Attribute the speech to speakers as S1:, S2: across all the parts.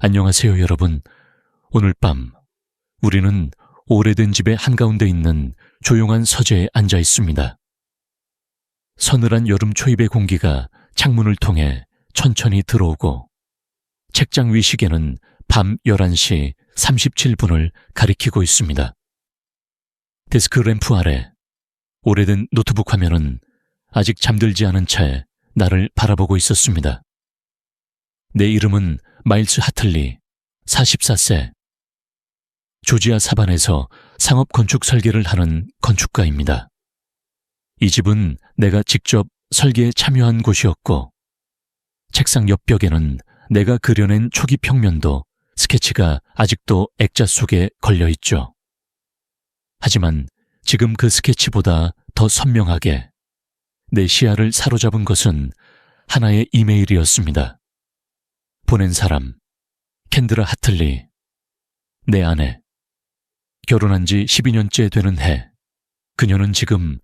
S1: 안녕하세요, 여러분. 오늘 밤 우리는 오래된 집의 한가운데 있는 조용한 서재에 앉아 있습니다. 서늘한 여름 초입의 공기가 창문을 통해 천천히 들어오고 책장 위 시계는 밤 11시 37분을 가리키고 있습니다. 데스크 램프 아래 오래된 노트북 화면은 아직 잠들지 않은 채 나를 바라보고 있었습니다. 내 이름은 마일스 하틀리, 44세. 조지아 사반에서 상업 건축 설계를 하는 건축가입니다. 이 집은 내가 직접 설계에 참여한 곳이었고, 책상 옆 벽에는 내가 그려낸 초기 평면도 스케치가 아직도 액자 속에 걸려 있죠. 하지만 지금 그 스케치보다 더 선명하게 내 시야를 사로잡은 것은 하나의 이메일이었습니다. 보낸 사람, 캔드라 하틀리, 내 아내. 결혼한 지 12년째 되는 해, 그녀는 지금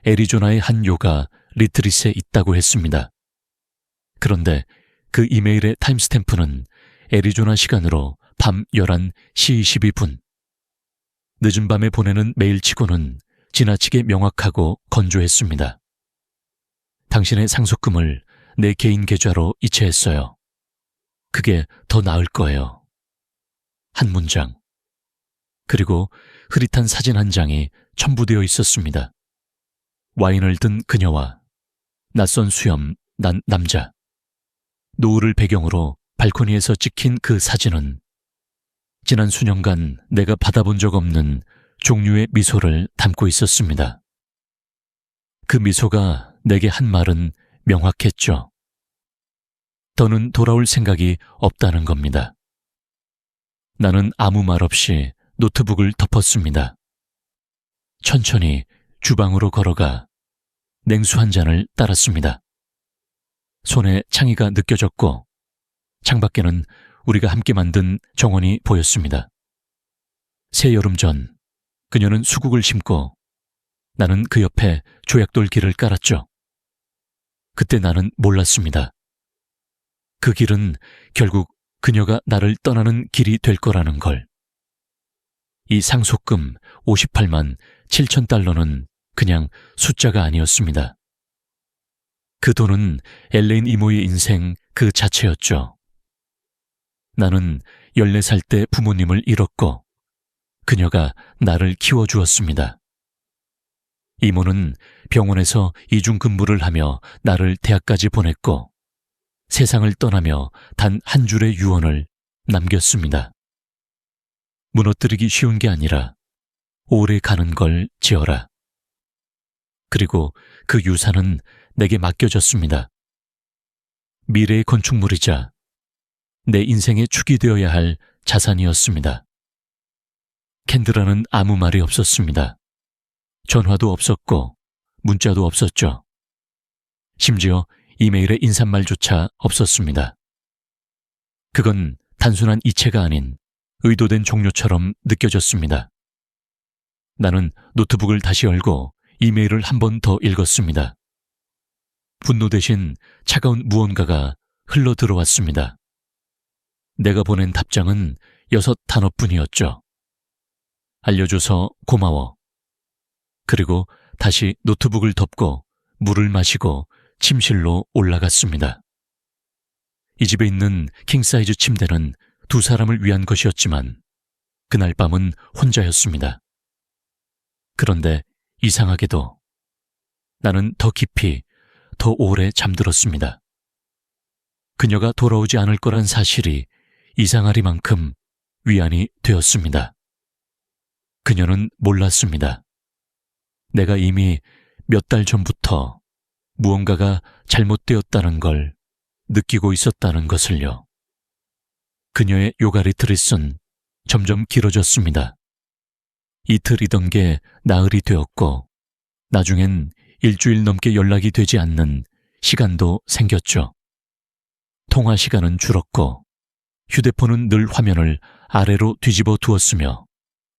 S1: 애리조나의 한 요가 리트릿에 있다고 했습니다. 그런데 그 이메일의 타임스탬프는 애리조나 시간으로 밤 11시 22분. 늦은 밤에 보내는 메일치고는 지나치게 명확하고 건조했습니다. 당신의 상속금을 내 개인 계좌로 이체했어요. 그게 더 나을 거예요. 한 문장. 그리고 흐릿한 사진 한 장이 첨부되어 있었습니다. 와인을 든 그녀와 낯선 수염, 난 남자. 노을을 배경으로 발코니에서 찍힌 그 사진은 지난 수년간 내가 받아본 적 없는 종류의 미소를 담고 있었습니다. 그 미소가 내게 한 말은 명확했죠. 더는 돌아올 생각이 없다는 겁니다. 나는 아무 말 없이 노트북을 덮었습니다. 천천히 주방으로 걸어가 냉수 한 잔을 따랐습니다. 손에 창의가 느껴졌고 창밖에는 우리가 함께 만든 정원이 보였습니다. 새 여름 전 그녀는 수국을 심고 나는 그 옆에 조약돌 길을 깔았죠. 그때 나는 몰랐습니다. 그 길은 결국 그녀가 나를 떠나는 길이 될 거라는 걸. 이 상속금 58만 7천 달러는 그냥 숫자가 아니었습니다. 그 돈은 엘레인 이모의 인생 그 자체였죠. 나는 14살 때 부모님을 잃었고 그녀가 나를 키워주었습니다. 이모는 병원에서 이중 근무를 하며 나를 대학까지 보냈고 세상을 떠나며 단 한 줄의 유언을 남겼습니다. 무너뜨리기 쉬운 게 아니라 오래 가는 걸 지어라. 그리고 그 유산은 내게 맡겨졌습니다. 미래의 건축물이자 내 인생의 축이 되어야 할 자산이었습니다. 캔드라는 아무 말이 없었습니다. 전화도 없었고 문자도 없었죠. 심지어 이메일의 인사말조차 없었습니다. 그건 단순한 이체가 아닌 의도된 종료처럼 느껴졌습니다. 나는 노트북을 다시 열고 이메일을 한 번 더 읽었습니다. 분노 대신 차가운 무언가가 흘러 들어왔습니다. 내가 보낸 답장은 6단어뿐이었죠. 알려줘서 고마워. 그리고 다시 노트북을 덮고 물을 마시고 침실로 올라갔습니다. 이 집에 있는 킹사이즈 침대는 2사람을 위한 것이었지만 그날 밤은 혼자였습니다. 그런데 이상하게도 나는 더 깊이, 더 오래 잠들었습니다. 그녀가 돌아오지 않을 거란 사실이 이상하리만큼 위안이 되었습니다. 그녀는 몰랐습니다. 내가 이미 몇 달 전부터 무언가가 잘못되었다는 걸 느끼고 있었다는 것을요. 그녀의 요가 리트릿은 점점 길어졌습니다. 이틀이던 게 나흘이 되었고 나중엔 일주일 넘게 연락이 되지 않는 시간도 생겼죠. 통화 시간은 줄었고 휴대폰은 늘 화면을 아래로 뒤집어 두었으며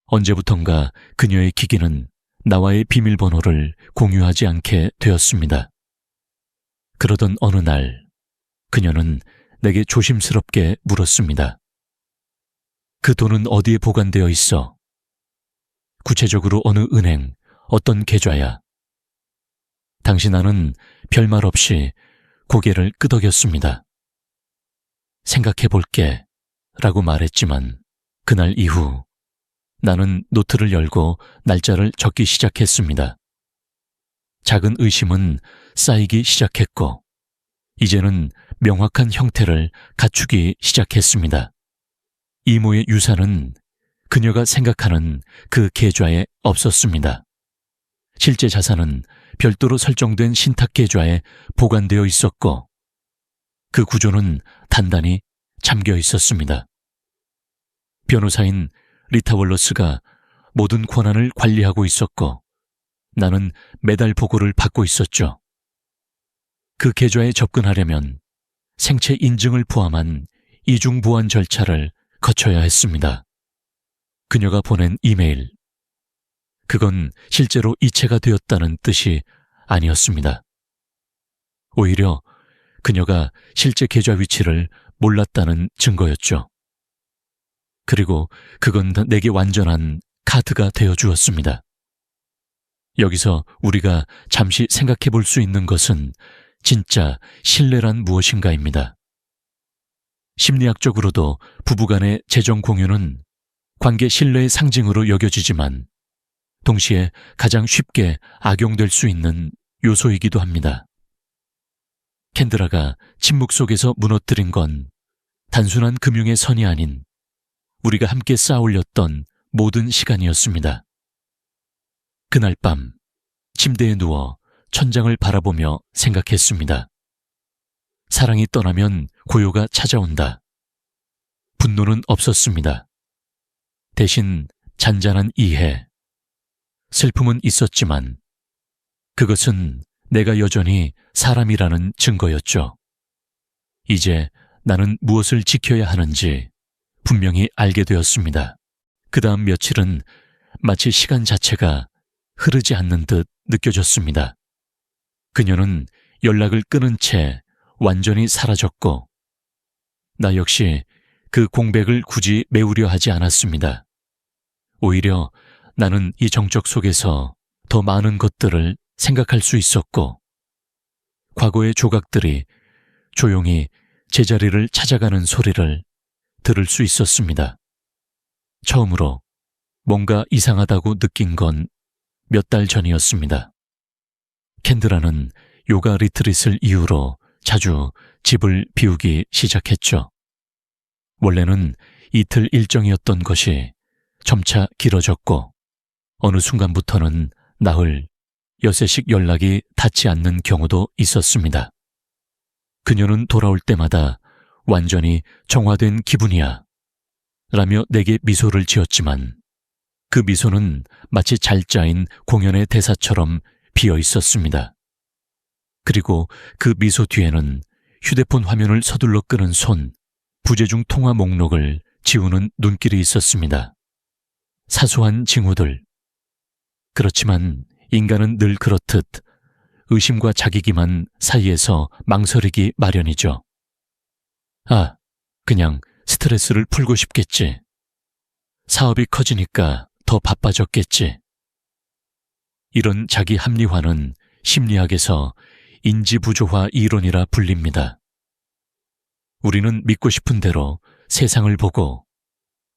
S1: 언제부턴가 그녀의 기기는 나와의 비밀번호를 공유하지 않게 되었습니다. 그러던 어느 날 그녀는 내게 조심스럽게 물었습니다. 그 돈은 어디에 보관되어 있어? 구체적으로 어느 은행, 어떤 계좌야? 당시 나는 별말 없이 고개를 끄덕였습니다. 생각해 볼게 라고 말했지만 그날 이후 나는 노트를 열고 날짜를 적기 시작했습니다. 작은 의심은 쌓이기 시작했고 이제는 명확한 형태를 갖추기 시작했습니다. 이모의 유산은 그녀가 생각하는 그 계좌에 없었습니다. 실제 자산은 별도로 설정된 신탁 계좌에 보관되어 있었고 그 구조는 단단히 잠겨 있었습니다. 변호사인 리타 월러스가 모든 권한을 관리하고 있었고 나는 매달 보고를 받고 있었죠. 그 계좌에 접근하려면 생체 인증을 포함한 이중 보안 절차를 거쳐야 했습니다. 그녀가 보낸 이메일. 그건 실제로 이체가 되었다는 뜻이 아니었습니다. 오히려 그녀가 실제 계좌 위치를 몰랐다는 증거였죠. 그리고 그건 내게 완전한 카드가 되어 주었습니다. 여기서 우리가 잠시 생각해 볼 수 있는 것은 진짜 신뢰란 무엇인가입니다. 심리학적으로도 부부간의 재정 공유는 관계 신뢰의 상징으로 여겨지지만 동시에 가장 쉽게 악용될 수 있는 요소이기도 합니다. 캔드라가 침묵 속에서 무너뜨린 건 단순한 금융의 선이 아닌 우리가 함께 쌓아올렸던 모든 시간이었습니다. 그날 밤 침대에 누워 천장을 바라보며 생각했습니다. 사랑이 떠나면 고요가 찾아온다. 분노는 없었습니다. 대신 잔잔한 이해, 슬픔은 있었지만 그것은 내가 여전히 사람이라는 증거였죠. 이제 나는 무엇을 지켜야 하는지 분명히 알게 되었습니다. 그 다음 며칠은 마치 시간 자체가 흐르지 않는 듯 느껴졌습니다. 그녀는 연락을 끊은 채 완전히 사라졌고 나 역시 그 공백을 굳이 메우려 하지 않았습니다. 오히려 나는 이 정적 속에서 더 많은 것들을 생각할 수 있었고 과거의 조각들이 조용히 제자리를 찾아가는 소리를 들을 수 있었습니다. 처음으로 뭔가 이상하다고 느낀 건 몇 달 전이었습니다. 캔드라는 요가 리트릿을 이유로 자주 집을 비우기 시작했죠. 원래는 이틀 일정이었던 것이 점차 길어졌고 어느 순간부터는 나흘, 여세씩 연락이 닿지 않는 경우도 있었습니다. 그녀는 돌아올 때마다 완전히 정화된 기분이야 라며 내게 미소를 지었지만 그 미소는 마치 잘 짜인 공연의 대사처럼 비어 있었습니다. 그리고 그 미소 뒤에는 휴대폰 화면을 서둘러 끄는 손, 부재중 통화 목록을 지우는 눈길이 있었습니다. 사소한 징후들. 그렇지만 인간은 늘 그렇듯 의심과 자기기만 사이에서 망설이기 마련이죠. 아, 그냥 스트레스를 풀고 싶겠지. 사업이 커지니까 더 바빠졌겠지. 이런 자기 합리화는 심리학에서 인지부조화 이론이라 불립니다. 우리는 믿고 싶은 대로 세상을 보고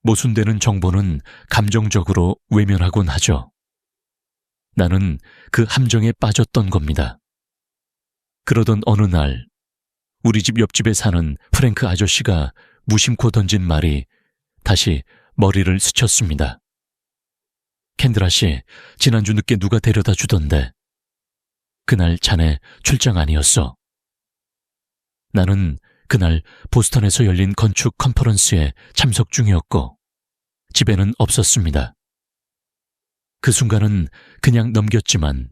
S1: 모순되는 정보는 감정적으로 외면하곤 하죠. 나는 그 함정에 빠졌던 겁니다. 그러던 어느 날 우리 집 옆집에 사는 프랭크 아저씨가 무심코 던진 말이 다시 머리를 스쳤습니다. 캔드라 씨, 지난주 늦게 누가 데려다 주던데. 그날 자네 출장 아니었어. 나는 그날 보스턴에서 열린 건축 컨퍼런스에 참석 중이었고 집에는 없었습니다. 그 순간은 그냥 넘겼지만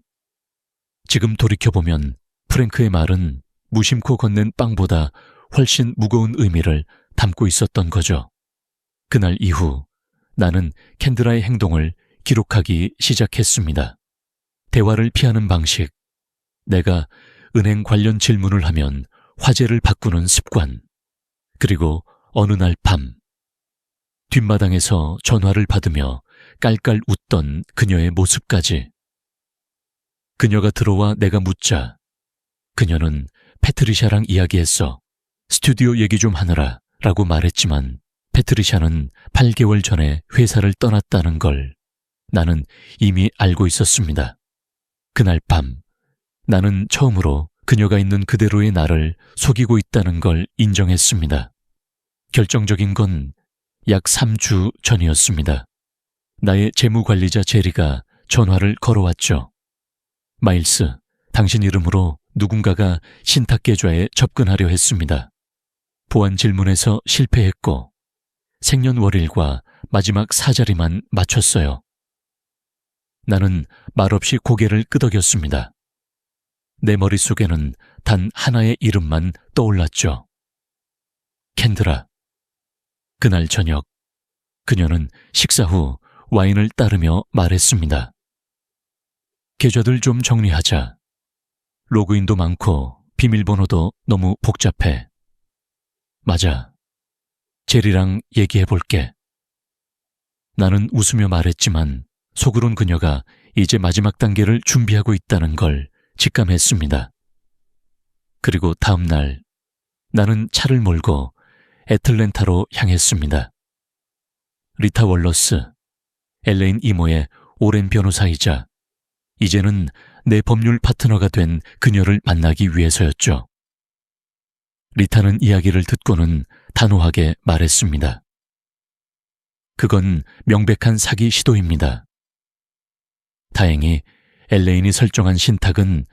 S1: 지금 돌이켜보면 프랭크의 말은 무심코 건넨 빵보다 훨씬 무거운 의미를 담고 있었던 거죠. 그날 이후 나는 캔드라의 행동을 기록하기 시작했습니다. 대화를 피하는 방식, 내가 은행 관련 질문을 하면 화제를 바꾸는 습관, 그리고 어느 날 밤 뒷마당에서 전화를 받으며 깔깔 웃던 그녀의 모습까지. 그녀가 들어와 내가 묻자 그녀는 패트리샤랑 이야기했어. 스튜디오 얘기 좀 하느라 라고 말했지만 패트리샤는 8개월 전에 회사를 떠났다는 걸 나는 이미 알고 있었습니다. 그날 밤 나는 처음으로 그녀가 있는 그대로의 나를 속이고 있다는 걸 인정했습니다. 결정적인 건 약 3주 전이었습니다. 나의 재무관리자 제리가 전화를 걸어왔죠. 마일스, 당신 이름으로 누군가가 신탁계좌에 접근하려 했습니다. 보안 질문에서 실패했고 생년월일과 마지막 4자리만 맞췄어요. 나는 말없이 고개를 끄덕였습니다. 내 머릿속에는 단 하나의 이름만 떠올랐죠. 캔드라. 그날 저녁 그녀는 식사 후 와인을 따르며 말했습니다. 계좌들 좀 정리하자. 로그인도 많고 비밀번호도 너무 복잡해. 맞아. 제리랑 얘기해볼게. 나는 웃으며 말했지만 속으론 그녀가 이제 마지막 단계를 준비하고 있다는 걸 직감했습니다. 그리고 다음 날 나는 차를 몰고 애틀랜타로 향했습니다. 리타 월러스, 엘레인 이모의 오랜 변호사이자 이제는 내 법률 파트너가 된 그녀를 만나기 위해서였죠. 리타는 이야기를 듣고는 단호하게 말했습니다. 그건 명백한 사기 시도입니다. 다행히 엘레인이 설정한 신탁은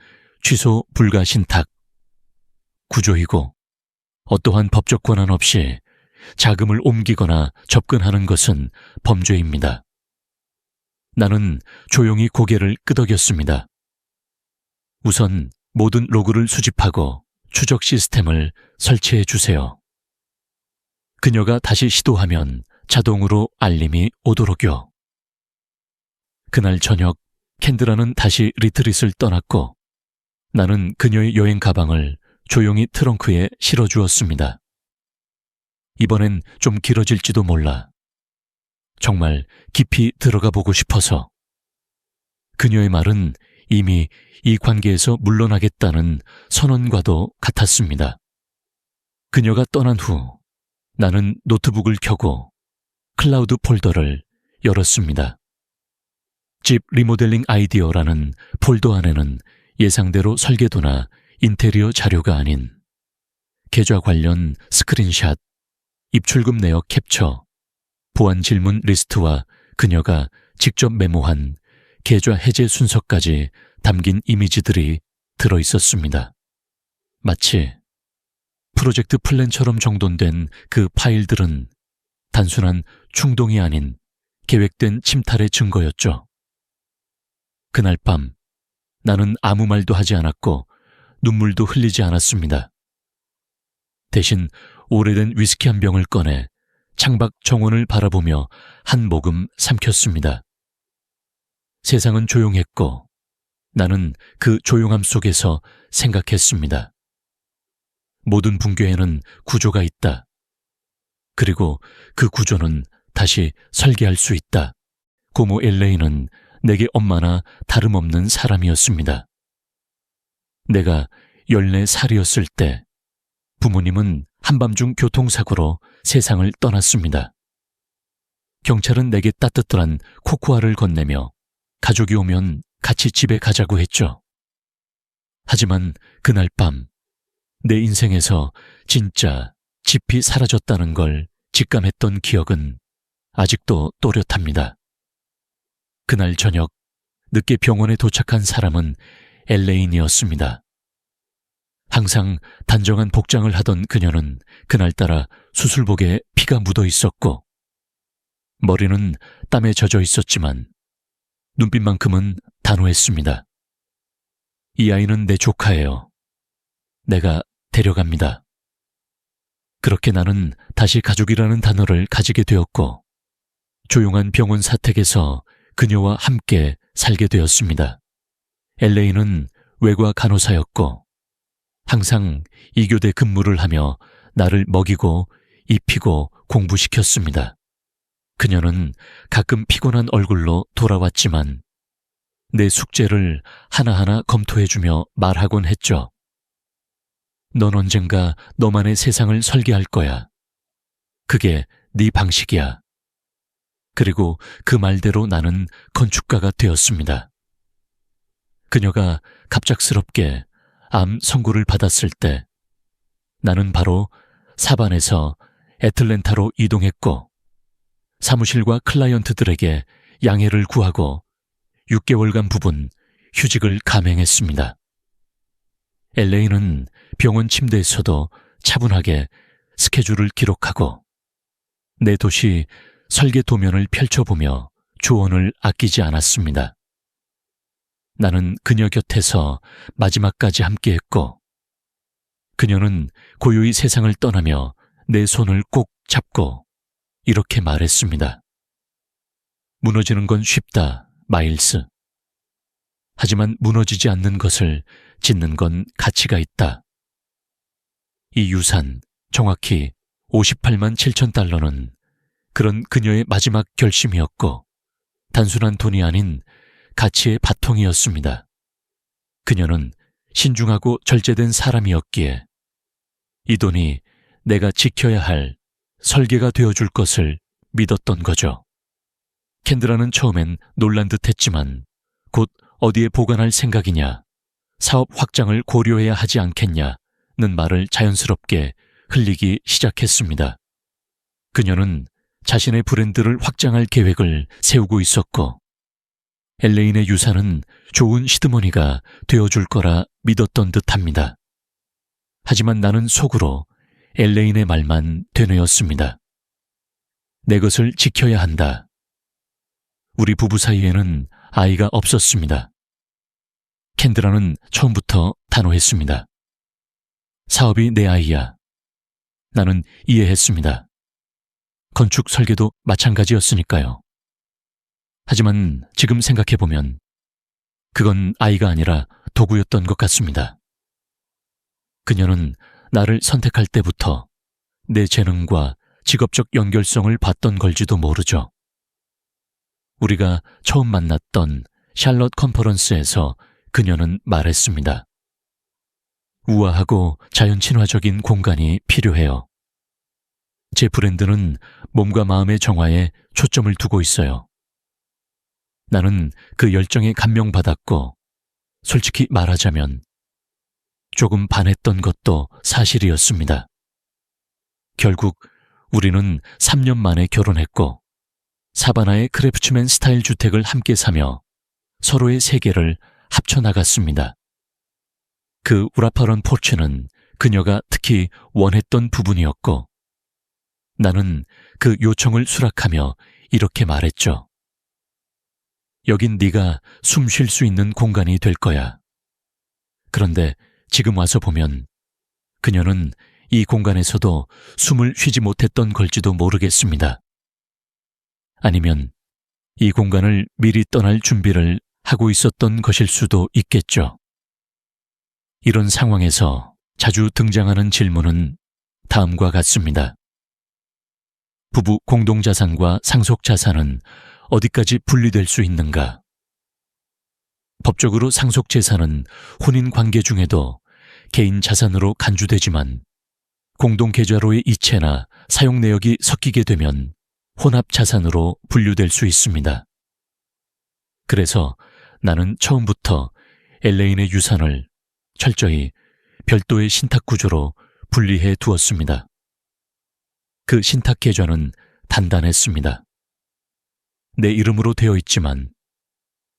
S1: 취소 불가 신탁, 구조이고 어떠한 법적 권한 없이 자금을 옮기거나 접근하는 것은 범죄입니다. 나는 조용히 고개를 끄덕였습니다. 우선 모든 로그를 수집하고 추적 시스템을 설치해 주세요. 그녀가 다시 시도하면 자동으로 알림이 오도록요. 그날 저녁 캔드라는 다시 리트릿을 떠났고 나는 그녀의 여행 가방을 조용히 트렁크에 실어주었습니다. 이번엔 좀 길어질지도 몰라. 정말 깊이 들어가 보고 싶어서. 그녀의 말은 이미 이 관계에서 물러나겠다는 선언과도 같았습니다. 그녀가 떠난 후 나는 노트북을 켜고 클라우드 폴더를 열었습니다. 집 리모델링 아이디어라는 폴더 안에는 예상대로 설계도나 인테리어 자료가 아닌 계좌 관련 스크린샷, 입출금 내역 캡처, 보안 질문 리스트와 그녀가 직접 메모한 계좌 해제 순서까지 담긴 이미지들이 들어있었습니다. 마치 프로젝트 플랜처럼 정돈된 그 파일들은 단순한 충동이 아닌 계획된 침탈의 증거였죠. 그날 밤 나는 아무 말도 하지 않았고 눈물도 흘리지 않았습니다. 대신 오래된 위스키 한 병을 꺼내 창밖 정원을 바라보며 한 모금 삼켰습니다. 세상은 조용했고 나는 그 조용함 속에서 생각했습니다. 모든 붕괴에는 구조가 있다. 그리고 그 구조는 다시 설계할 수 있다. 고모 엘레인은 내게 엄마나 다름없는 사람이었습니다. 내가 14살이었을 때 부모님은 한밤중 교통사고로 세상을 떠났습니다. 경찰은 내게 따뜻한 코코아를 건네며 가족이 오면 같이 집에 가자고 했죠. 하지만 그날 밤 내 인생에서 진짜 집이 사라졌다는 걸 직감했던 기억은 아직도 또렷합니다. 그날 저녁 늦게 병원에 도착한 사람은 엘레인이었습니다. 항상 단정한 복장을 하던 그녀는 그날따라 수술복에 피가 묻어 있었고 머리는 땀에 젖어 있었지만 눈빛만큼은 단호했습니다. 이 아이는 내 조카예요. 내가 데려갑니다. 그렇게 나는 다시 가족이라는 단어를 가지게 되었고 조용한 병원 사택에서 그녀와 함께 살게 되었습니다. 엘레인은 외과 간호사였고 항상 이교대 근무를 하며 나를 먹이고 입히고 공부시켰습니다. 그녀는 가끔 피곤한 얼굴로 돌아왔지만 내 숙제를 하나하나 검토해주며 말하곤 했죠. 넌 언젠가 너만의 세상을 설계할 거야. 그게 네 방식이야. 그리고 그 말대로 나는 건축가가 되었습니다. 그녀가 갑작스럽게 암 선고를 받았을 때 나는 바로 사반에서 애틀랜타로 이동했고 사무실과 클라이언트들에게 양해를 구하고 6개월간 부분 휴직을 감행했습니다. LA는 병원 침대에서도 차분하게 스케줄을 기록하고 내 도시 설계 도면을 펼쳐보며 조언을 아끼지 않았습니다. 나는 그녀 곁에서 마지막까지 함께했고 그녀는 고요히 세상을 떠나며 내 손을 꼭 잡고 이렇게 말했습니다. 무너지는 건 쉽다, 마일스. 하지만 무너지지 않는 것을 짓는 건 가치가 있다. 이 유산, 정확히 58만 7천 달러는 그런 그녀의 마지막 결심이었고 단순한 돈이 아닌 가치의 바통이었습니다. 그녀는 신중하고 절제된 사람이었기에 이 돈이 내가 지켜야 할 설계가 되어줄 것을 믿었던 거죠. 캔드라는 처음엔 놀란 듯 했지만 곧 어디에 보관할 생각이냐, 사업 확장을 고려해야 하지 않겠냐는 말을 자연스럽게 흘리기 시작했습니다. 그녀는 자신의 브랜드를 확장할 계획을 세우고 있었고 엘레인의 유산은 좋은 시드머니가 되어줄 거라 믿었던 듯합니다. 하지만 나는 속으로 엘레인의 말만 되뇌었습니다. 내 것을 지켜야 한다. 우리 부부 사이에는 아이가 없었습니다. 캔드라는 처음부터 단호했습니다. 사업이 내 아이야. 나는 이해했습니다. 건축 설계도 마찬가지였으니까요. 하지만 지금 생각해보면 그건 아이가 아니라 도구였던 것 같습니다. 그녀는 나를 선택할 때부터 내 재능과 직업적 연결성을 봤던 걸지도 모르죠. 우리가 처음 만났던 샬럿 컨퍼런스에서 그녀는 말했습니다. 우아하고 자연 친화적인 공간이 필요해요. 제 브랜드는 몸과 마음의 정화에 초점을 두고 있어요. 나는 그 열정에 감명받았고 솔직히 말하자면 조금 반했던 것도 사실이었습니다. 결국 우리는 3년 만에 결혼했고 사바나의 크래프트맨 스타일 주택을 함께 사며 서로의 세계를 합쳐나갔습니다. 그 우라파런 포츠는 그녀가 특히 원했던 부분이었고 나는 그 요청을 수락하며 이렇게 말했죠. 여긴 네가 숨 쉴 수 있는 공간이 될 거야. 그런데 지금 와서 보면 그녀는 이 공간에서도 숨을 쉬지 못했던 걸지도 모르겠습니다. 아니면 이 공간을 미리 떠날 준비를 하고 있었던 것일 수도 있겠죠. 이런 상황에서 자주 등장하는 질문은 다음과 같습니다. 부부 공동자산과 상속자산은 어디까지 분리될 수 있는가? 법적으로 상속재산은 혼인관계 중에도 개인 자산으로 간주되지만 공동계좌로의 이체나 사용내역이 섞이게 되면 혼합자산으로 분류될 수 있습니다. 그래서 나는 처음부터 엘레인의 유산을 철저히 별도의 신탁구조로 분리해 두었습니다. 그 신탁계좌는 단단했습니다. 내 이름으로 되어 있지만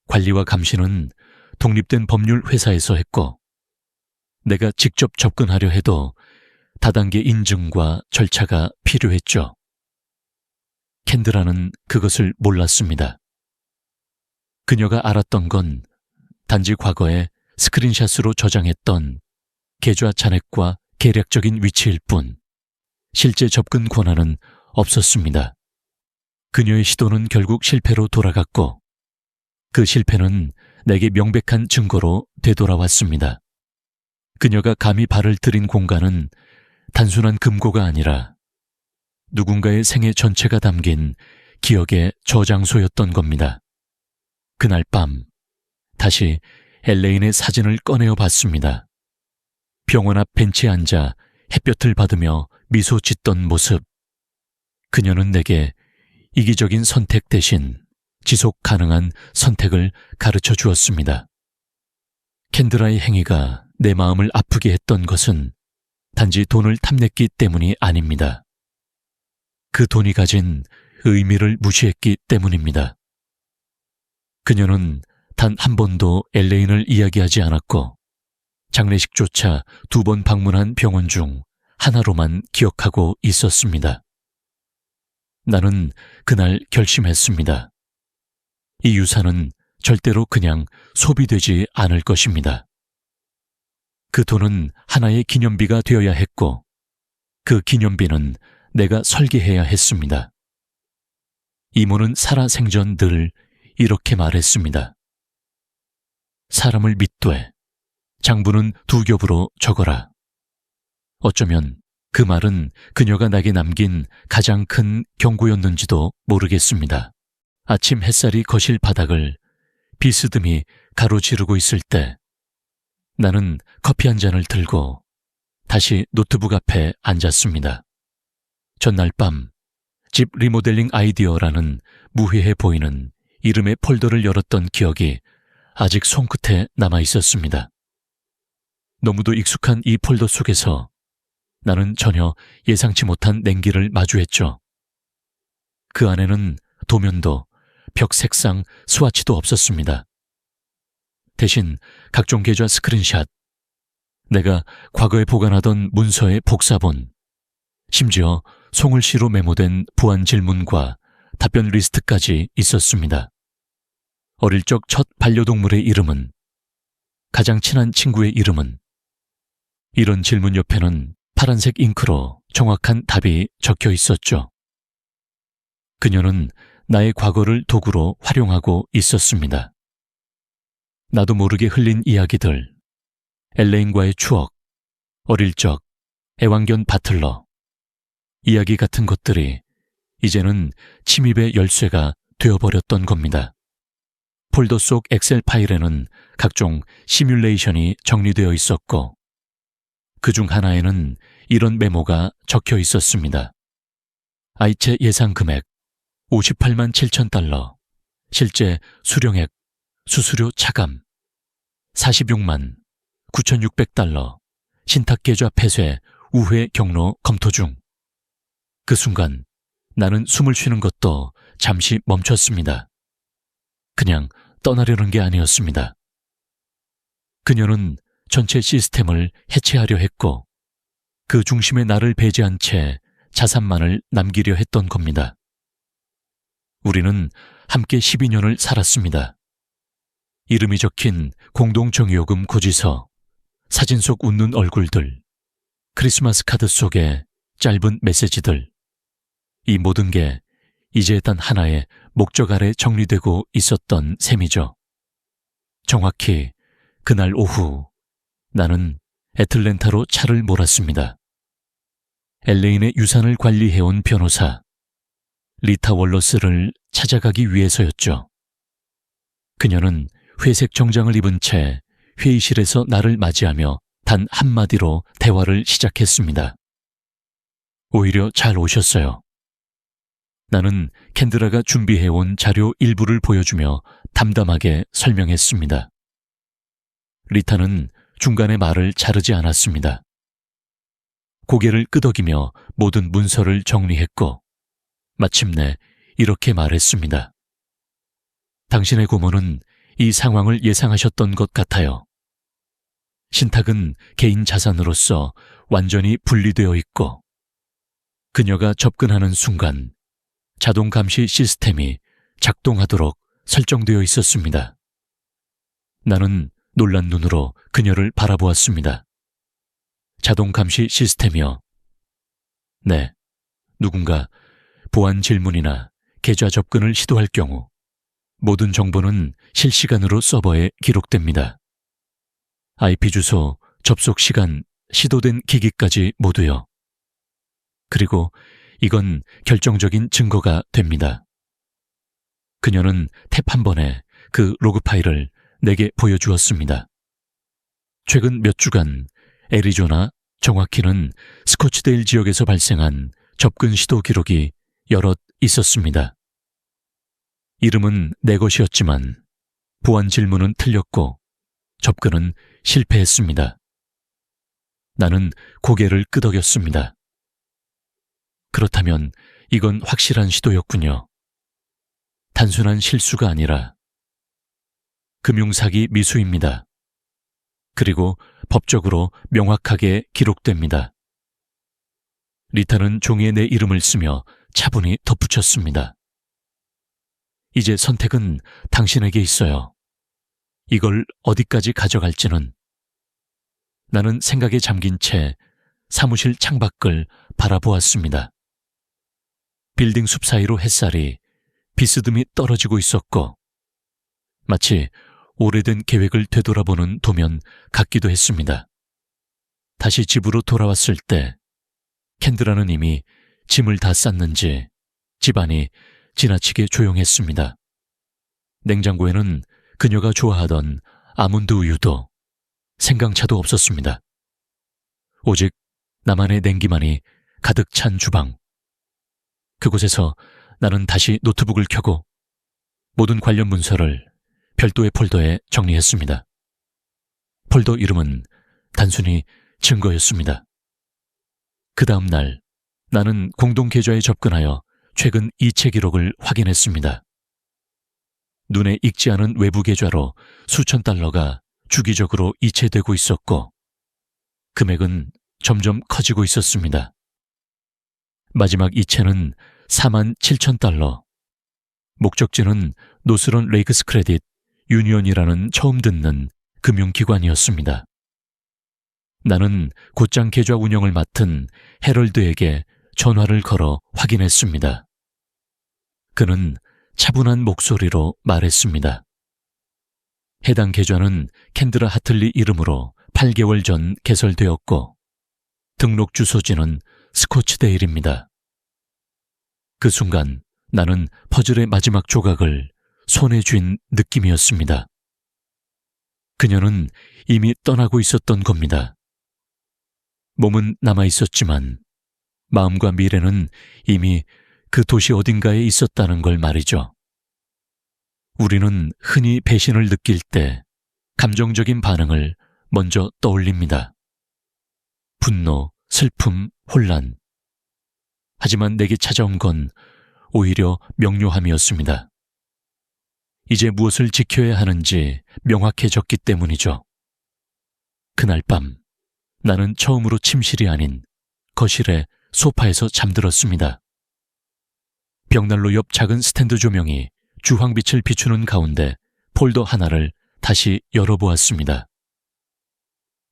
S1: 관리와 감시는 독립된 법률 회사에서 했고 내가 직접 접근하려 해도 다단계 인증과 절차가 필요했죠. 캔드라는 그것을 몰랐습니다. 그녀가 알았던 건 단지 과거에 스크린샷으로 저장했던 계좌 잔액과 계략적인 위치일 뿐 실제 접근 권한은 없었습니다. 그녀의 시도는 결국 실패로 돌아갔고 그 실패는 내게 명백한 증거로 되돌아왔습니다. 그녀가 감히 발을 들인 공간은 단순한 금고가 아니라 누군가의 생애 전체가 담긴 기억의 저장소였던 겁니다. 그날 밤 다시 엘레인의 사진을 꺼내어 봤습니다. 병원 앞 벤치에 앉아 햇볕을 받으며 미소 짓던 모습. 그녀는 내게 이기적인 선택 대신 지속 가능한 선택을 가르쳐 주었습니다. 캔드라의 행위가 내 마음을 아프게 했던 것은 단지 돈을 탐냈기 때문이 아닙니다. 그 돈이 가진 의미를 무시했기 때문입니다. 그녀는 단 한 번도 엘레인을 이야기하지 않았고 장례식조차 2번 방문한 병원 중 하나로만 기억하고 있었습니다. 나는 그날 결심했습니다. 이 유산은 절대로 그냥 소비되지 않을 것입니다. 그 돈은 하나의 기념비가 되어야 했고 그 기념비는 내가 설계해야 했습니다. 이모는 살아생전 늘 이렇게 말했습니다. 사람을 믿되 장부는 2겹으로 적어라. 어쩌면 그 말은 그녀가 나게 남긴 가장 큰 경고였는지도 모르겠습니다. 아침 햇살이 거실 바닥을 비스듬히 가로지르고 있을 때 나는 커피 한 잔을 들고 다시 노트북 앞에 앉았습니다. 전날 밤 집 리모델링 아이디어라는 무해해 보이는 이름의 폴더를 열었던 기억이 아직 손끝에 남아 있었습니다. 너무도 익숙한 이 폴더 속에서 나는 전혀 예상치 못한 냉기를 마주했죠. 그 안에는 도면도 벽 색상 스와치도 없었습니다. 대신 각종 계좌 스크린샷, 내가 과거에 보관하던 문서의 복사본, 심지어 송글씨로 메모된 보안 질문과 답변 리스트까지 있었습니다. 어릴 적 첫 반려동물의 이름은, 가장 친한 친구의 이름은, 이런 질문 옆에는 파란색 잉크로 정확한 답이 적혀 있었죠. 그녀는 나의 과거를 도구로 활용하고 있었습니다. 나도 모르게 흘린 이야기들, 엘레인과의 추억, 어릴 적, 애완견 바틀러, 이야기 같은 것들이 이제는 침입의 열쇠가 되어버렸던 겁니다. 폴더 속 엑셀 파일에는 각종 시뮬레이션이 정리되어 있었고 그중 하나에는 이런 메모가 적혀 있었습니다. 아이체 예상 금액 58만 7천 달러, 실제 수령액, 수수료 차감 46만 9,600달러, 신탁계좌 폐쇄, 우회 경로 검토 중. 그 순간 나는 숨을 쉬는 것도 잠시 멈췄습니다. 그냥 떠나려는 게 아니었습니다. 그녀는 전체 시스템을 해체하려 했고 그 중심에 나를 배제한 채 자산만을 남기려 했던 겁니다. 우리는 함께 12년을 살았습니다. 이름이 적힌 공동정의요금 고지서, 사진 속 웃는 얼굴들, 크리스마스 카드 속에 짧은 메시지들, 이 모든 게 이제 단 하나의 목적 아래 정리되고 있었던 셈이죠. 정확히 그날 오후 나는 애틀랜타로 차를 몰았습니다. 엘레인의 유산을 관리해온 변호사 리타 월러스를 찾아가기 위해서였죠. 그녀는 회색 정장을 입은 채 회의실에서 나를 맞이하며 단 한마디로 대화를 시작했습니다. 오히려 잘 오셨어요. 나는 캔드라가 준비해온 자료 일부를 보여주며 담담하게 설명했습니다. 리타는 중간에 말을 자르지 않았습니다. 고개를 끄덕이며 모든 문서를 정리했고 마침내 이렇게 말했습니다. 당신의 고모는 이 상황을 예상하셨던 것 같아요. 신탁은 개인 자산으로서 완전히 분리되어 있고 그녀가 접근하는 순간 자동 감시 시스템이 작동하도록 설정되어 있었습니다. 나는 놀란 눈으로 그녀를 바라보았습니다. 자동 감시 시스템이요. 네, 누군가 보안 질문이나 계좌 접근을 시도할 경우 모든 정보는 실시간으로 서버에 기록됩니다. IP 주소, 접속 시간, 시도된 기기까지 모두요. 그리고 이건 결정적인 증거가 됩니다. 그녀는 탭 한 번에 그 로그 파일을 내게 보여주었습니다. 최근 몇 주간 애리조나, 정확히는 스코치데일 지역에서 발생한 접근 시도 기록이 여럿 있었습니다. 이름은 내 것이었지만 보안 질문은 틀렸고 접근은 실패했습니다. 나는 고개를 끄덕였습니다. 그렇다면 이건 확실한 시도였군요. 단순한 실수가 아니라 금융사기 미수입니다. 그리고 법적으로 명확하게 기록됩니다. 리타는 종이에 내 이름을 쓰며 차분히 덧붙였습니다. 이제 선택은 당신에게 있어요. 이걸 어디까지 가져갈지는. 나는 생각에 잠긴 채 사무실 창밖을 바라보았습니다. 빌딩 숲 사이로 햇살이 비스듬히 떨어지고 있었고 마치 오래된 계획을 되돌아보는 도면 같기도 했습니다. 다시 집으로 돌아왔을 때 캔드라는 이미 짐을 다 쌌는지 집안이 지나치게 조용했습니다. 냉장고에는 그녀가 좋아하던 아몬드 우유도 생강차도 없었습니다. 오직 나만의 냉기만이 가득 찬 주방. 그곳에서 나는 다시 노트북을 켜고 모든 관련 문서를 별도의 폴더에 정리했습니다. 폴더 이름은 단순히 증거였습니다. 그 다음 날 나는 공동 계좌에 접근하여 최근 이체 기록을 확인했습니다. 눈에 익지 않은 외부 계좌로 수천 달러가 주기적으로 이체되고 있었고 금액은 점점 커지고 있었습니다. 마지막 이체는 47,000달러. 목적지는 노스런 레이크스 크레딧 유니온이라는 처음 듣는 금융기관이었습니다. 나는 곧장 계좌 운영을 맡은 헤럴드에게 전화를 걸어 확인했습니다. 그는 차분한 목소리로 말했습니다. 해당 계좌는 캔드라 하틀리 이름으로 8개월 전 개설되었고 등록 주소지는 스코치데일입니다. 그 순간 나는 퍼즐의 마지막 조각을 손에 쥔 느낌이었습니다. 그녀는 이미 떠나고 있었던 겁니다. 몸은 남아있었지만 마음과 미래는 이미 그 도시 어딘가에 있었다는 걸 말이죠. 우리는 흔히 배신을 느낄 때 감정적인 반응을 먼저 떠올립니다. 분노, 슬픔, 혼란. 하지만 내게 찾아온 건 오히려 명료함이었습니다. 이제 무엇을 지켜야 하는지 명확해졌기 때문이죠. 그날 밤 나는 처음으로 침실이 아닌 거실의 소파에서 잠들었습니다. 벽난로 옆 작은 스탠드 조명이 주황빛을 비추는 가운데 폴더 하나를 다시 열어보았습니다.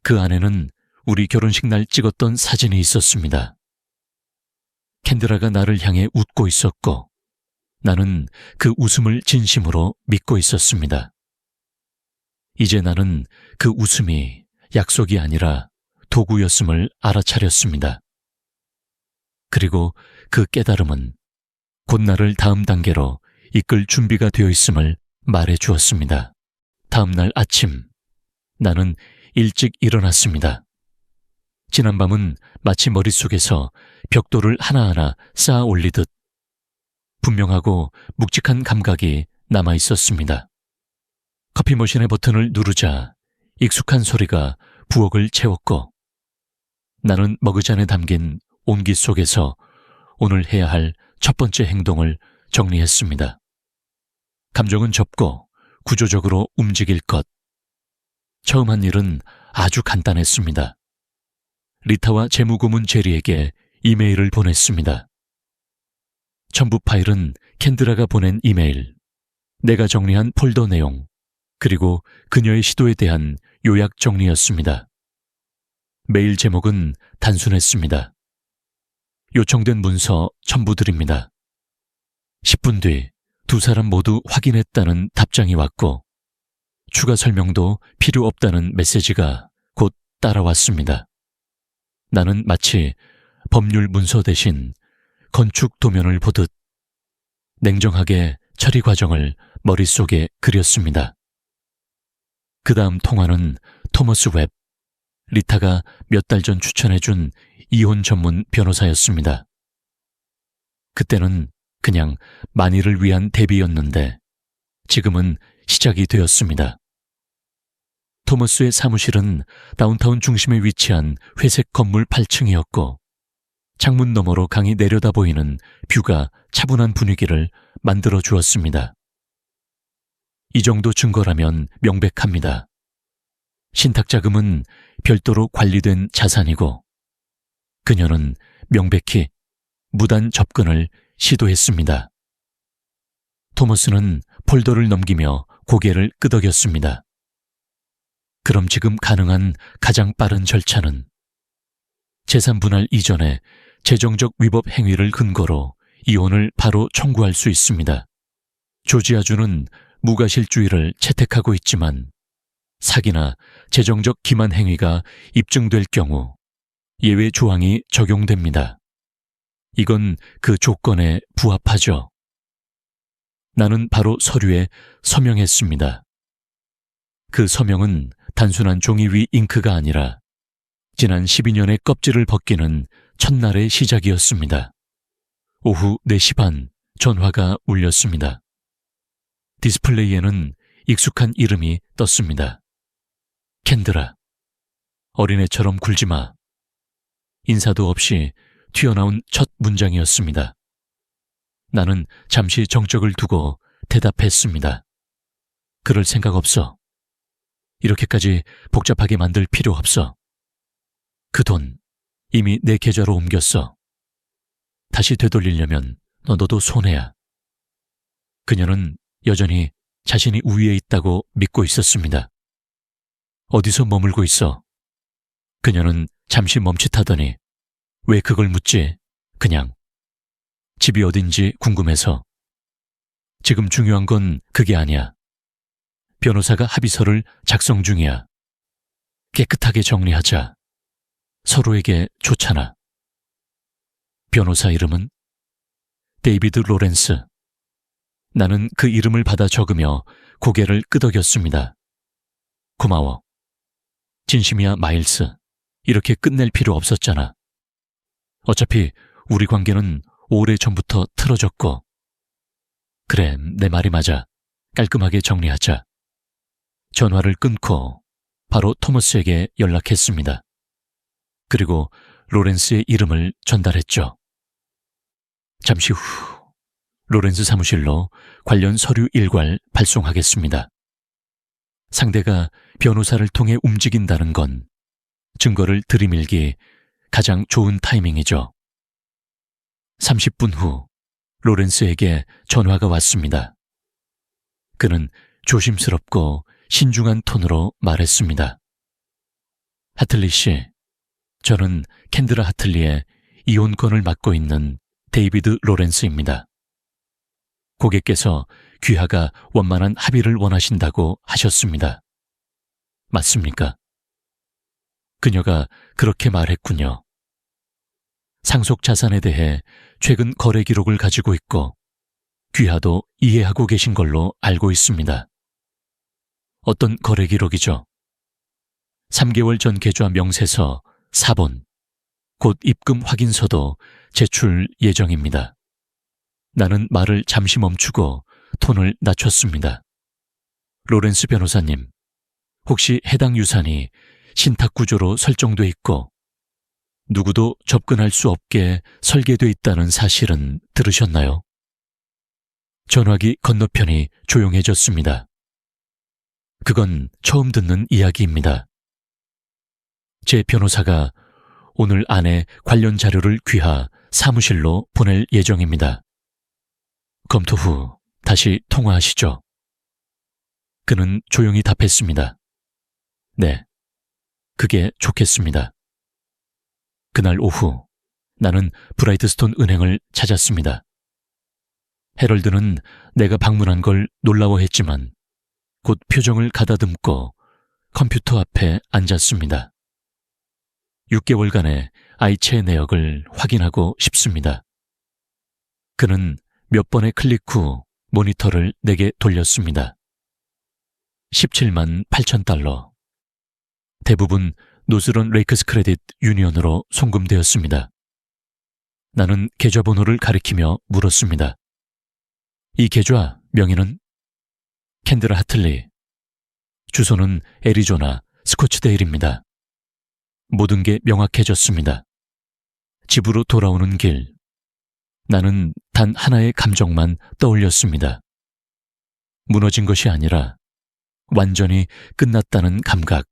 S1: 그 안에는 우리 결혼식 날 찍었던 사진이 있었습니다. 캔드라가 나를 향해 웃고 있었고 나는 그 웃음을 진심으로 믿고 있었습니다. 이제 나는 그 웃음이 약속이 아니라 도구였음을 알아차렸습니다. 그리고 그 깨달음은 곧 나를 다음 단계로 이끌 준비가 되어 있음을 말해 주었습니다. 다음 날 아침, 나는 일찍 일어났습니다. 지난밤은 마치 머릿속에서 벽돌을 하나하나 쌓아 올리듯 분명하고 묵직한 감각이 남아 있었습니다. 커피 머신의 버튼을 누르자 익숙한 소리가 부엌을 채웠고 나는 머그잔에 담긴 온기 속에서 오늘 해야 할 첫 번째 행동을 정리했습니다. 감정은 접고 구조적으로 움직일 것. 처음 한 일은 아주 간단했습니다. 리타와 재무고문 제리에게 이메일을 보냈습니다. 첨부 파일은 캔드라가 보낸 이메일, 내가 정리한 폴더 내용, 그리고 그녀의 시도에 대한 요약 정리였습니다. 메일 제목은 단순했습니다. 요청된 문서 첨부드립니다. 10분 뒤 두 사람 모두 확인했다는 답장이 왔고 추가 설명도 필요 없다는 메시지가 곧 따라왔습니다. 나는 마치 법률 문서 대신 건축 도면을 보듯 냉정하게 처리 과정을 머릿속에 그렸습니다. 그 다음 통화는 토머스 웹, 리타가 몇 달 전 추천해준 이혼 전문 변호사였습니다. 그때는 그냥 만일을 위한 대비였는데 지금은 시작이 되었습니다. 토머스의 사무실은 다운타운 중심에 위치한 회색 건물 8층이었고 창문 너머로 강이 내려다 보이는 뷰가 차분한 분위기를 만들어 주었습니다. 이 정도 증거라면 명백합니다. 신탁자금은 별도로 관리된 자산이고 그녀는 명백히 무단 접근을 시도했습니다. 토머스는 폴더를 넘기며 고개를 끄덕였습니다. 그럼 지금 가능한 가장 빠른 절차는 재산 분할 이전에 재정적 위법 행위를 근거로 이혼을 바로 청구할 수 있습니다. 조지아주는 무과실주의를 채택하고 있지만 사기나 재정적 기만 행위가 입증될 경우 예외 조항이 적용됩니다. 이건 그 조건에 부합하죠. 나는 바로 서류에 서명했습니다. 그 서명은 단순한 종이 위 잉크가 아니라 지난 12년의 껍질을 벗기는 첫날의 시작이었습니다. 오후 4시 반 전화가 울렸습니다. 디스플레이에는 익숙한 이름이 떴습니다. 캔드라. 어린애처럼 굴지 마. 인사도 없이 튀어나온 첫 문장이었습니다. 나는 잠시 정적을 두고 대답했습니다. 그럴 생각 없어. 이렇게까지 복잡하게 만들 필요 없어. 그 돈 이미 내 계좌로 옮겼어. 다시 되돌리려면 너도 손해야. 그녀는 여전히 자신이 우위에 있다고 믿고 있었습니다. 어디서 머물고 있어? 그녀는 잠시 멈칫하더니 왜 그걸 묻지? 그냥 집이 어딘지 궁금해서. 지금 중요한 건 그게 아니야. 변호사가 합의서를 작성 중이야. 깨끗하게 정리하자. 서로에게 좋잖아. 변호사 이름은 데이비드 로렌스. 나는 그 이름을 받아 적으며 고개를 끄덕였습니다. 고마워. 진심이야, 마일스. 이렇게 끝낼 필요 없었잖아. 어차피 우리 관계는 오래전부터 틀어졌고. 그래, 내 말이 맞아. 깔끔하게 정리하자. 전화를 끊고 바로 토머스에게 연락했습니다. 그리고 로렌스의 이름을 전달했죠. 잠시 후 로렌스 사무실로 관련 서류 일괄 발송하겠습니다. 상대가 변호사를 통해 움직인다는 건 증거를 들이밀기 가장 좋은 타이밍이죠. 30분 후 로렌스에게 전화가 왔습니다. 그는 조심스럽고 신중한 톤으로 말했습니다. 하틀리 씨, 저는 캔드라 하틀리의 이혼권을 맡고 있는 데이비드 로렌스입니다. 고객께서 귀하가 원만한 합의를 원하신다고 하셨습니다. 맞습니까? 그녀가 그렇게 말했군요. 상속 자산에 대해 최근 거래 기록을 가지고 있고 귀하도 이해하고 계신 걸로 알고 있습니다. 어떤 거래 기록이죠? 3개월 전 계좌 명세서 4본, 곧 입금 확인서도 제출 예정입니다. 나는 말을 잠시 멈추고 톤을 낮췄습니다. 로렌스 변호사님, 혹시 해당 유산이 신탁구조로 설정돼 있고 누구도 접근할 수 없게 설계돼 있다는 사실은 들으셨나요? 전화기 건너편이 조용해졌습니다. 그건 처음 듣는 이야기입니다. 제 변호사가 오늘 안에 관련 자료를 귀하 사무실로 보낼 예정입니다. 검토 후 다시 통화하시죠. 그는 조용히 답했습니다. 네, 그게 좋겠습니다. 그날 오후 나는 브라이트스톤 은행을 찾았습니다. 헤럴드는 내가 방문한 걸 놀라워했지만 곧 표정을 가다듬고 컴퓨터 앞에 앉았습니다. 6개월간의 아이체의 내역을 확인하고 싶습니다. 그는 몇 번의 클릭 후 모니터를 내게 돌렸습니다. 17만 8천 달러. 대부분 노스런 레이크스 크레딧 유니언으로 송금되었습니다. 나는 계좌번호를 가리키며 물었습니다. 이 계좌 명의는? 캔드라 하틀리. 주소는 애리조나 스코츠데일입니다. 모든 게 명확해졌습니다. 집으로 돌아오는 길. 나는 단 하나의 감정만 떠올렸습니다. 무너진 것이 아니라 완전히 끝났다는 감각.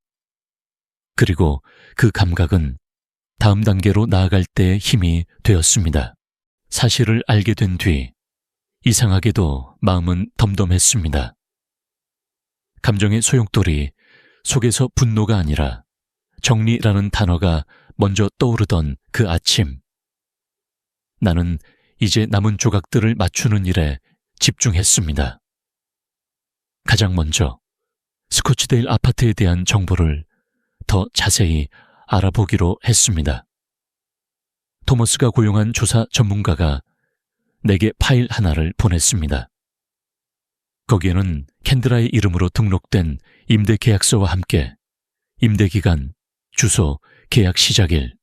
S1: 그리고 그 감각은 다음 단계로 나아갈 때의 힘이 되었습니다. 사실을 알게 된 뒤 이상하게도 마음은 덤덤했습니다. 감정의 소용돌이 속에서 분노가 아니라 정리라는 단어가 먼저 떠오르던 그 아침. 나는 이제 남은 조각들을 맞추는 일에 집중했습니다. 가장 먼저 스코츠데일 아파트에 대한 정보를 더 자세히 알아보기로 했습니다. 토머스가 고용한 조사 전문가가 내게 파일 하나를 보냈습니다. 거기에는 캔드라의 이름으로 등록된 임대 계약서와 함께 임대기간, 주소, 계약 시작일,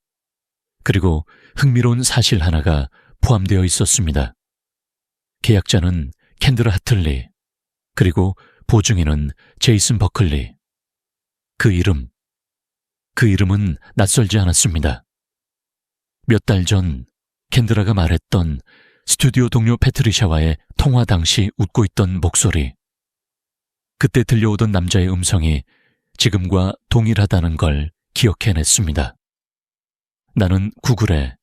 S1: 그리고 흥미로운 사실 하나가 포함되어 있었습니다. 계약자는 캔드라 하틀리, 그리고 보증인은 제이슨 버클리. 그 이름은 낯설지 않았습니다. 몇 달 전 캔드라가 말했던 스튜디오 동료 패트리샤와의 통화 당시 웃고 있던 목소리. 그때 들려오던 남자의 음성이 지금과 동일하다는 걸 기억해냈습니다. 나는 구글에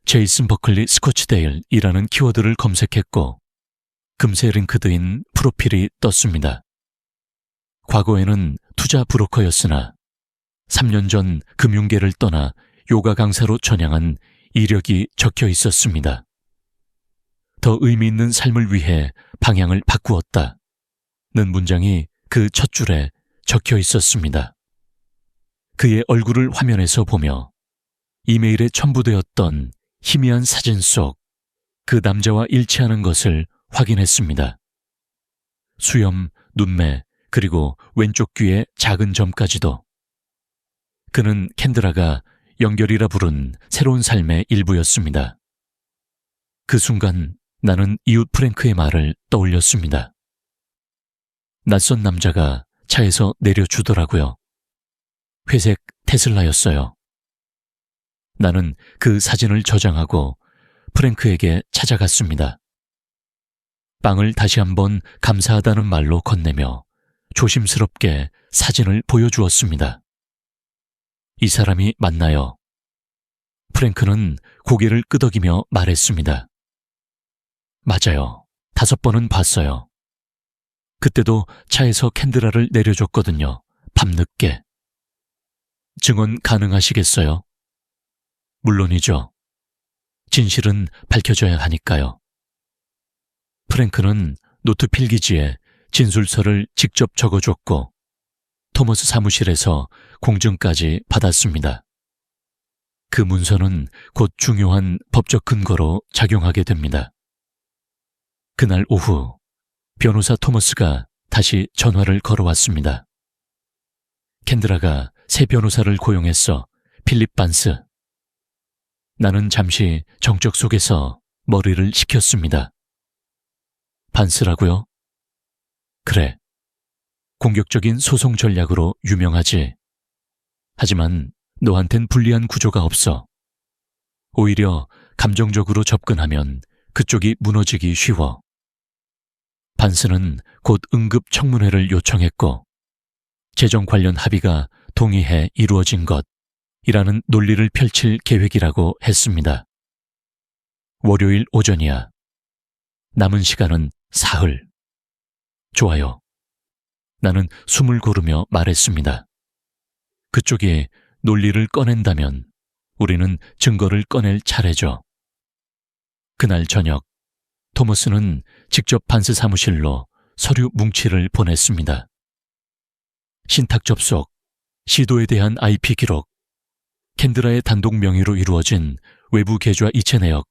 S1: 제이슨 버클리 스코츠데일이라는 키워드를 검색했고 금세 링크드인 프로필이 떴습니다. 과거에는 투자 브로커였으나 3년 전 금융계를 떠나 요가 강사로 전향한 이력이 적혀 있었습니다. 더 의미 있는 삶을 위해 방향을 바꾸었다는 문장이 그 첫 줄에 적혀 있었습니다. 그의 얼굴을 화면에서 보며 이메일에 첨부되었던 희미한 사진 속 그 남자와 일치하는 것을 확인했습니다. 수염, 눈매, 그리고 왼쪽 귀의 작은 점까지도. 그는 캔드라가 연결이라 부른 새로운 삶의 일부였습니다. 그 순간 나는 이웃 프랭크의 말을 떠올렸습니다. 낯선 남자가 차에서 내려주더라고요. 회색 테슬라였어요. 나는 그 사진을 저장하고 프랭크에게 찾아갔습니다. 빵을 다시 한번 감사하다는 말로 건네며 조심스럽게 사진을 보여주었습니다. 이 사람이 맞나요? 프랭크는 고개를 끄덕이며 말했습니다. 맞아요. 5번은 봤어요. 그때도 차에서 캔드라를 내려줬거든요. 밤늦게. 증언 가능하시겠어요? 물론이죠. 진실은 밝혀져야 하니까요. 프랭크는 노트 필기지에 진술서를 직접 적어줬고 토머스 사무실에서 공증까지 받았습니다. 그 문서는 곧 중요한 법적 근거로 작용하게 됩니다. 그날 오후 변호사 토머스가 다시 전화를 걸어왔습니다. 캔드라가 새 변호사를 고용했어. 필립 반스. 나는 잠시 정적 속에서 머리를 식혔습니다. 반스라고요? 그래. 공격적인 소송 전략으로 유명하지. 하지만 너한텐 불리한 구조가 없어. 오히려 감정적으로 접근하면 그쪽이 무너지기 쉬워. 반스는 곧 응급 청문회를 요청했고 재정 관련 합의가 동의해 이루어진 것이라는 논리를 펼칠 계획이라고 했습니다. 월요일 오전이야. 남은 시간은 사흘. 좋아요. 나는 숨을 고르며 말했습니다. 그쪽이 논리를 꺼낸다면 우리는 증거를 꺼낼 차례죠. 그날 저녁 토머스는 직접 반스 사무실로 서류 뭉치를 보냈습니다. 신탁 접속, 시도에 대한 IP 기록, 캔드라의 단독 명의로 이루어진 외부 계좌 이체 내역,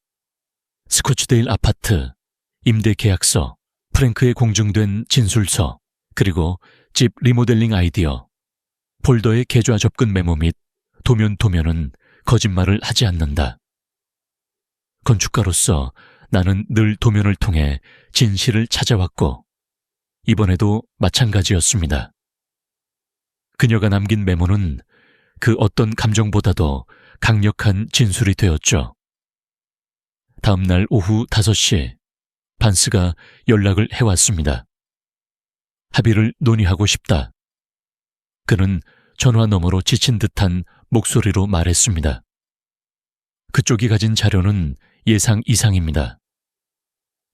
S1: 스코츠데일 아파트, 임대 계약서, 프랭크의 공증된 진술서, 그리고 집 리모델링 아이디어, 폴더의 계좌 접근 메모 및 도면은 거짓말을 하지 않는다. 건축가로서 나는 늘 도면을 통해 진실을 찾아왔고 이번에도 마찬가지였습니다. 그녀가 남긴 메모는 그 어떤 감정보다도 강력한 진술이 되었죠. 다음 날 오후 5시 반스가 연락을 해왔습니다. 합의를 논의하고 싶다. 그는 전화 너머로 지친 듯한 목소리로 말했습니다. 그쪽이 가진 자료는 예상 이상입니다.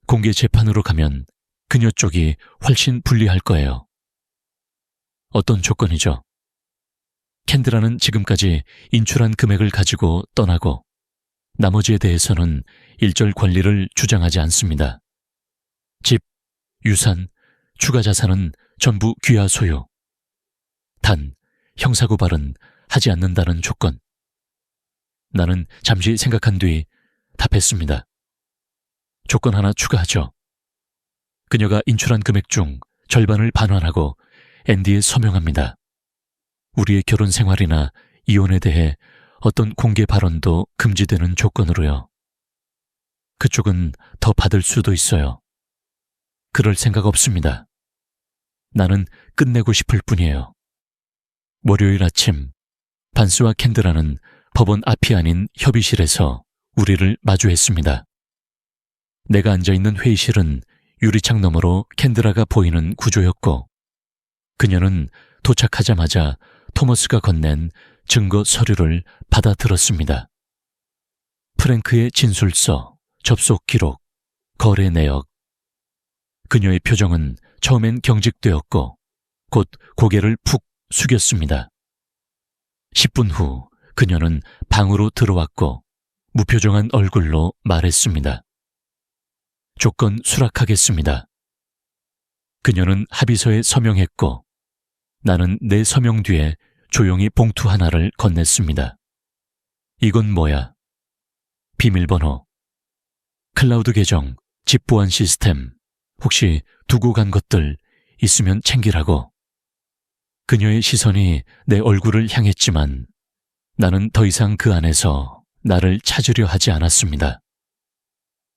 S1: 공개 재판으로 가면 그녀 쪽이 훨씬 불리할 거예요. 어떤 조건이죠? 캔드라는 지금까지 인출한 금액을 가지고 떠나고 나머지에 대해서는 일절 권리를 주장하지 않습니다. 집, 유산, 추가 자산은 전부 귀하 소유. 단, 형사고발은 하지 않는다는 조건. 나는 잠시 생각한 뒤 답했습니다. 조건 하나 추가하죠. 그녀가 인출한 금액 중 절반을 반환하고 앤디에 서명합니다. 우리의 결혼 생활이나 이혼에 대해 어떤 공개 발언도 금지되는 조건으로요. 그쪽은 더 받을 수도 있어요. 그럴 생각 없습니다. 나는 끝내고 싶을 뿐이에요. 월요일 아침, 반스와 캔드라는 법원 앞이 아닌 협의실에서 우리를 마주했습니다. 내가 앉아있는 회의실은 유리창 너머로 캔드라가 보이는 구조였고 그녀는 도착하자마자 토머스가 건넨 증거 서류를 받아들었습니다. 프랭크의 진술서, 접속 기록, 거래 내역. 그녀의 표정은 처음엔 경직되었고 곧 고개를 푹 숙였습니다. 10분 후 그녀는 방으로 들어왔고 무표정한 얼굴로 말했습니다. 조건 수락하겠습니다. 그녀는 합의서에 서명했고 나는 내 서명 뒤에 조용히 봉투 하나를 건넸습니다. 이건 뭐야? 비밀번호, 클라우드 계정, 집 보안 시스템, 혹시 두고 간 것들 있으면 챙기라고. 그녀의 시선이 내 얼굴을 향했지만 나는 더 이상 그 안에서 나를 찾으려 하지 않았습니다.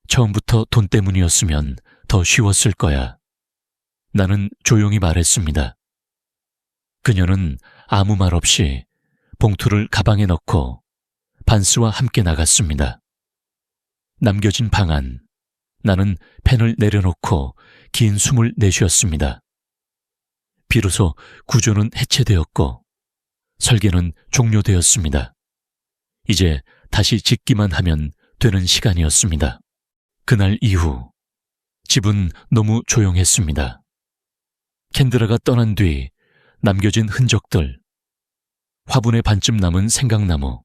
S1: 처음부터 돈 때문이었으면 더 쉬웠을 거야. 나는 조용히 말했습니다. 그녀는 아무 말 없이 봉투를 가방에 넣고 반스와 함께 나갔습니다. 남겨진 방 안, 나는 펜을 내려놓고 긴 숨을 내쉬었습니다. 비로소 구조는 해체되었고 설계는 종료되었습니다. 이제 다시 짓기만 하면 되는 시간이었습니다. 그날 이후 집은 너무 조용했습니다. 캔드라가 떠난 뒤 남겨진 흔적들, 화분에 반쯤 남은 생강나무,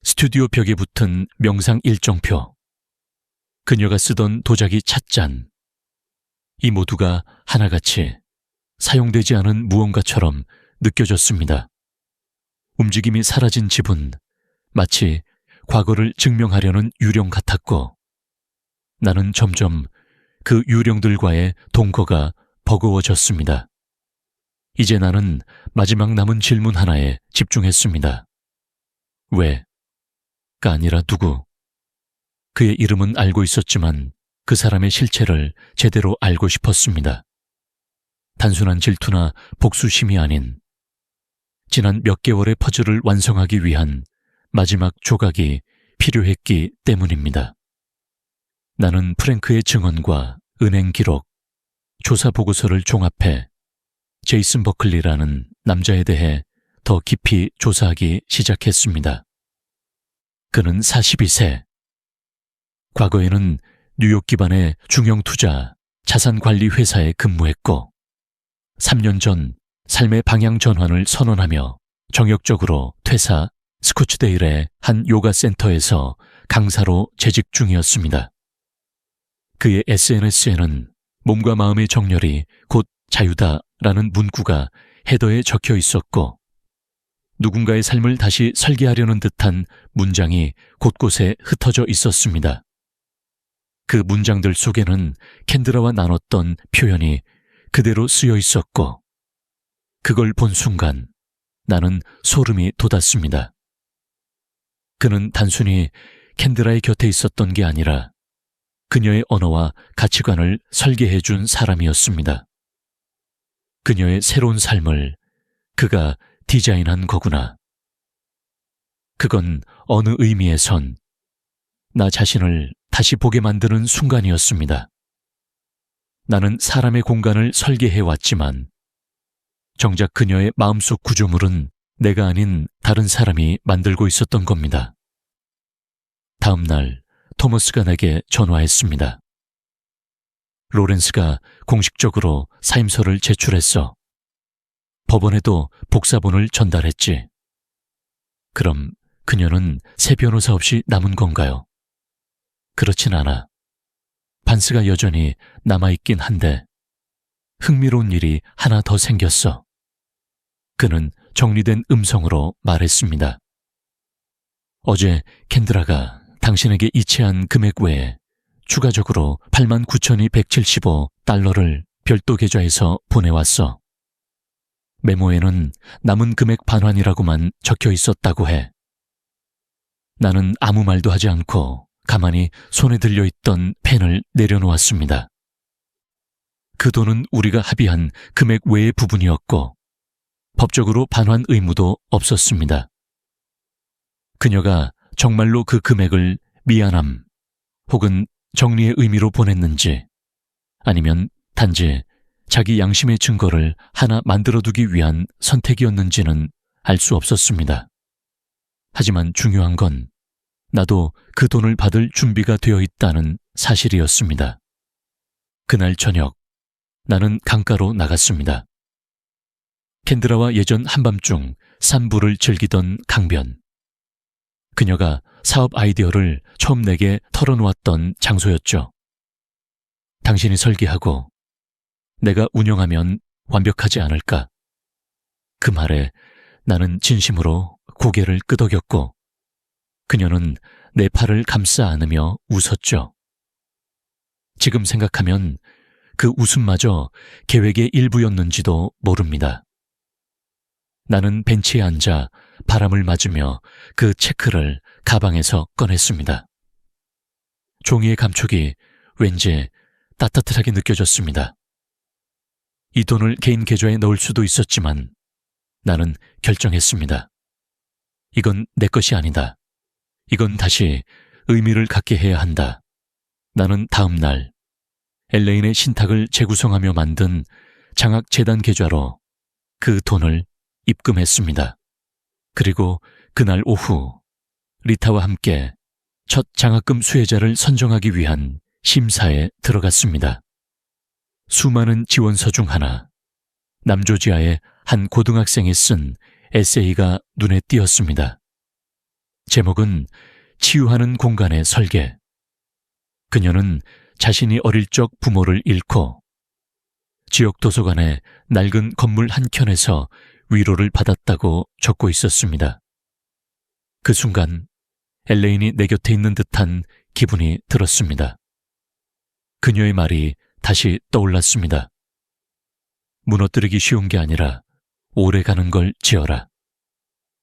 S1: 스튜디오 벽에 붙은 명상 일정표, 그녀가 쓰던 도자기 찻잔, 이 모두가 하나같이 사용되지 않은 무언가처럼 느껴졌습니다. 움직임이 사라진 집은 마치 과거를 증명하려는 유령 같았고 나는 점점 그 유령들과의 동거가 버거워졌습니다. 이제 나는 마지막 남은 질문 하나에 집중했습니다. 왜가 아니라 누구? 그의 이름은 알고 있었지만 그 사람의 실체를 제대로 알고 싶었습니다. 단순한 질투나 복수심이 아닌 지난 몇 개월의 퍼즐을 완성하기 위한 마지막 조각이 필요했기 때문입니다. 나는 프랭크의 증언과 은행 기록, 조사 보고서를 종합해 제이슨 버클리라는 남자에 대해 더 깊이 조사하기 시작했습니다. 그는 42세. 과거에는 뉴욕 기반의 중형 투자 자산관리 회사에 근무했고 3년 전 삶의 방향 전환을 선언하며 정역적으로 퇴사 스코츠데일의 한 요가 센터에서 강사로 재직 중이었습니다. 그의 SNS에는 몸과 마음의 정렬이 곧 자유다라는 문구가 헤더에 적혀 있었고 누군가의 삶을 다시 설계하려는 듯한 문장이 곳곳에 흩어져 있었습니다. 그 문장들 속에는 캔드라와 나눴던 표현이 그대로 쓰여 있었고, 그걸 본 순간 나는 소름이 돋았습니다. 그는 단순히 캔드라의 곁에 있었던 게 아니라 그녀의 언어와 가치관을 설계해 준 사람이었습니다. 그녀의 새로운 삶을 그가 디자인한 거구나. 그건 어느 의미에선 나 자신을 다시 보게 만드는 순간이었습니다. 나는 사람의 공간을 설계해 왔지만 정작 그녀의 마음속 구조물은 내가 아닌 다른 사람이 만들고 있었던 겁니다. 다음 날 토머스가 내게 전화했습니다. 로렌스가 공식적으로 사임서를 제출했어. 법원에도 복사본을 전달했지. 그럼 그녀는 새 변호사 없이 남은 건가요? 그렇진 않아. 반스가 여전히 남아있긴 한데 흥미로운 일이 하나 더 생겼어. 그는 정리된 음성으로 말했습니다. 어제 캔드라가 당신에게 이체한 금액 외에 추가적으로 89,275달러를 별도 계좌에서 보내왔어. 메모에는 남은 금액 반환이라고만 적혀 있었다고 해. 나는 아무 말도 하지 않고 가만히 손에 들려있던 펜을 내려놓았습니다. 그 돈은 우리가 합의한 금액 외의 부분이었고 법적으로 반환 의무도 없었습니다. 그녀가 정말로 그 금액을 미안함 혹은 정리의 의미로 보냈는지 아니면 단지 자기 양심의 증거를 하나 만들어두기 위한 선택이었는지는 알 수 없었습니다. 하지만 중요한 건 나도 그 돈을 받을 준비가 되어 있다는 사실이었습니다. 그날 저녁 나는 강가로 나갔습니다. 캔드라와 예전 한밤중 산부를 즐기던 강변. 그녀가 사업 아이디어를 처음 내게 털어놓았던 장소였죠. 당신이 설계하고 내가 운영하면 완벽하지 않을까? 그 말에 나는 진심으로 고개를 끄덕였고 그녀는 내 팔을 감싸 안으며 웃었죠. 지금 생각하면 그 웃음마저 계획의 일부였는지도 모릅니다. 나는 벤치에 앉아 바람을 맞으며 그 체크를 가방에서 꺼냈습니다. 종이의 감촉이 왠지 따뜻하게 느껴졌습니다. 이 돈을 개인 계좌에 넣을 수도 있었지만 나는 결정했습니다. 이건 내 것이 아니다. 이건 다시 의미를 갖게 해야 한다. 나는 다음 날 엘레인의 신탁을 재구성하며 만든 장학재단 계좌로 그 돈을 입금했습니다. 그리고 그날 오후 리타와 함께 첫 장학금 수혜자를 선정하기 위한 심사에 들어갔습니다. 수많은 지원서 중 하나, 남조지아의 한 고등학생이 쓴 에세이가 눈에 띄었습니다. 제목은 치유하는 공간의 설계. 그녀는 자신이 어릴 적 부모를 잃고 지역 도서관의 낡은 건물 한켠에서 위로를 받았다고 적고 있었습니다. 그 순간 엘레인이 내 곁에 있는 듯한 기분이 들었습니다. 그녀의 말이 다시 떠올랐습니다. 무너뜨리기 쉬운 게 아니라 오래 가는 걸 지어라.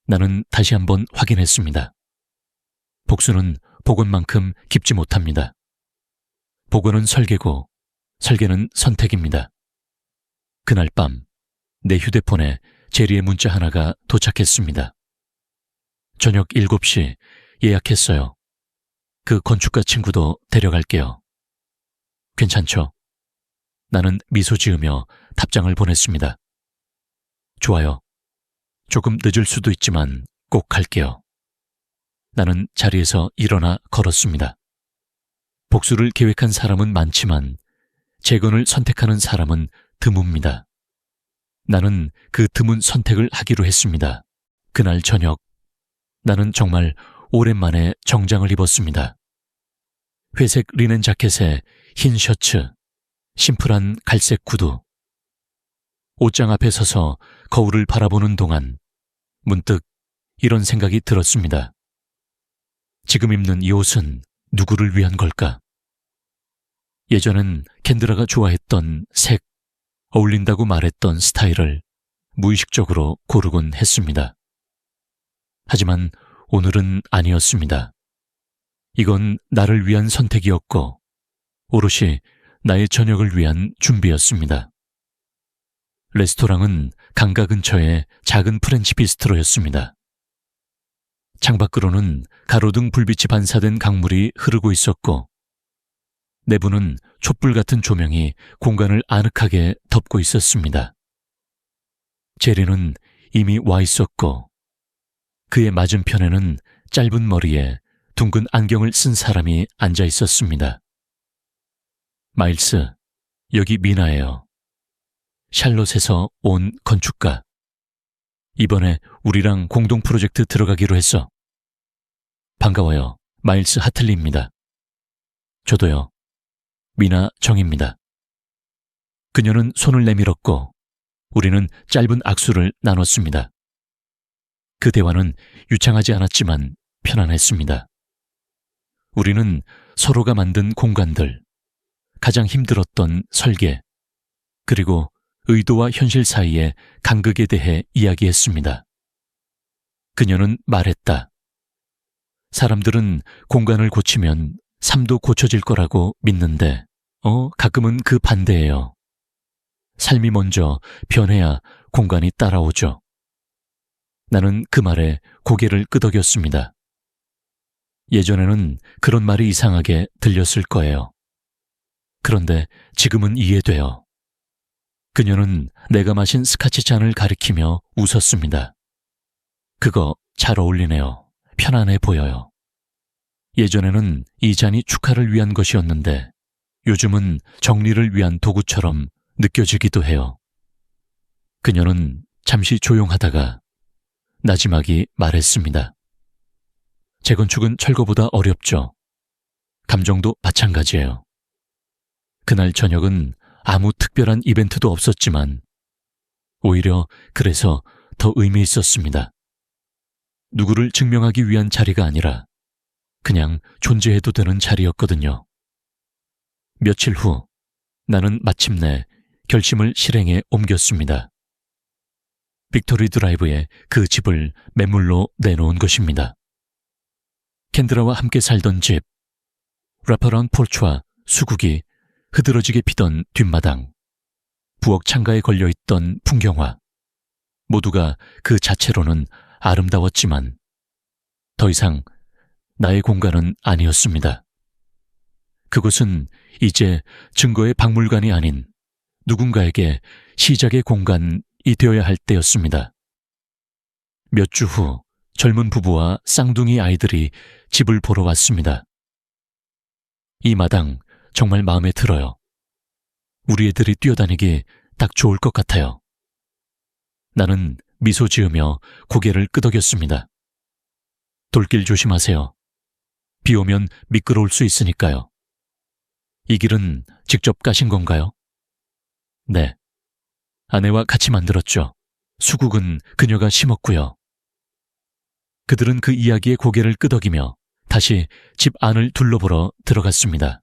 S1: 나는 다시 한번 확인했습니다. 복수는 복원만큼 깊지 못합니다. 복원은 설계고 설계는 선택입니다. 그날 밤 내 휴대폰에 제리의 문자 하나가 도착했습니다. 저녁 7시 예약했어요. 그 건축가 친구도 데려갈게요. 괜찮죠? 나는 미소 지으며 답장을 보냈습니다. 좋아요. 조금 늦을 수도 있지만 꼭 갈게요. 나는 자리에서 일어나 걸었습니다. 복수를 계획한 사람은 많지만 재건을 선택하는 사람은 드뭅니다. 나는 그 드문 선택을 하기로 했습니다. 그날 저녁 나는 정말 오랜만에 정장을 입었습니다. 회색 리넨 자켓에 흰 셔츠, 심플한 갈색 구두. 옷장 앞에 서서 거울을 바라보는 동안 문득 이런 생각이 들었습니다. 지금 입는 이 옷은 누구를 위한 걸까? 예전엔 캔드라가 좋아했던 색, 어울린다고 말했던 스타일을 무의식적으로 고르곤 했습니다. 하지만 오늘은 아니었습니다. 이건 나를 위한 선택이었고 오롯이 나의 저녁을 위한 준비였습니다. 레스토랑은 강가 근처의 작은 프렌치 비스트로였습니다. 창밖으로는 가로등 불빛이 반사된 강물이 흐르고 있었고 내부는 촛불 같은 조명이 공간을 아늑하게 덮고 있었습니다. 제리는 이미 와 있었고 그의 맞은편에는 짧은 머리에 둥근 안경을 쓴 사람이 앉아 있었습니다. 마일스, 여기 미나예요. 샬롯에서 온 건축가. 이번에 우리랑 공동 프로젝트 들어가기로 했어. 반가워요. 마일스 하틀리입니다. 저도요. 미나 정입니다. 그녀는 손을 내밀었고 우리는 짧은 악수를 나눴습니다. 그 대화는 유창하지 않았지만 편안했습니다. 우리는 서로가 만든 공간들, 가장 힘들었던 설계, 그리고 의도와 현실 사이의 간극에 대해 이야기했습니다. 그녀는 말했다. 사람들은 공간을 고치면 삶도 고쳐질 거라고 믿는데, 가끔은 그 반대예요. 삶이 먼저 변해야 공간이 따라오죠. 나는 그 말에 고개를 끄덕였습니다. 예전에는 그런 말이 이상하게 들렸을 거예요. 그런데 지금은 이해돼요. 그녀는 내가 마신 스카치 잔을 가리키며 웃었습니다. 그거 잘 어울리네요. 편안해 보여요. 예전에는 이 잔이 축하를 위한 것이었는데 요즘은 정리를 위한 도구처럼 느껴지기도 해요. 그녀는 잠시 조용하다가 나지막이 말했습니다. 재건축은 철거보다 어렵죠. 감정도 마찬가지예요. 그날 저녁은 아무 특별한 이벤트도 없었지만 오히려 그래서 더 의미 있었습니다. 누구를 증명하기 위한 자리가 아니라 그냥 존재해도 되는 자리였거든요. 며칠 후 나는 마침내 결심을 실행에 옮겼습니다. 빅토리 드라이브에 그 집을 매물로 내놓은 것입니다. 캔드라와 함께 살던 집, 라퍼런 폴츠와 수국이 흐드러지게 피던 뒷마당, 부엌 창가에 걸려있던 풍경화, 모두가 그 자체로는 아름다웠지만 더 이상 나의 공간은 아니었습니다. 그곳은 이제 증거의 박물관이 아닌 누군가에게 시작의 공간이 되어야 할 때였습니다. 몇 주 후 젊은 부부와 쌍둥이 아이들이 집을 보러 왔습니다. 이 마당 정말 마음에 들어요. 우리 애들이 뛰어다니기 딱 좋을 것 같아요. 나는 미소 지으며 고개를 끄덕였습니다. 돌길 조심하세요. 비 오면 미끄러울 수 있으니까요. 이 길은 직접 까신 건가요? 네. 아내와 같이 만들었죠. 수국은 그녀가 심었고요. 그들은 그 이야기에 고개를 끄덕이며 다시 집 안을 둘러보러 들어갔습니다.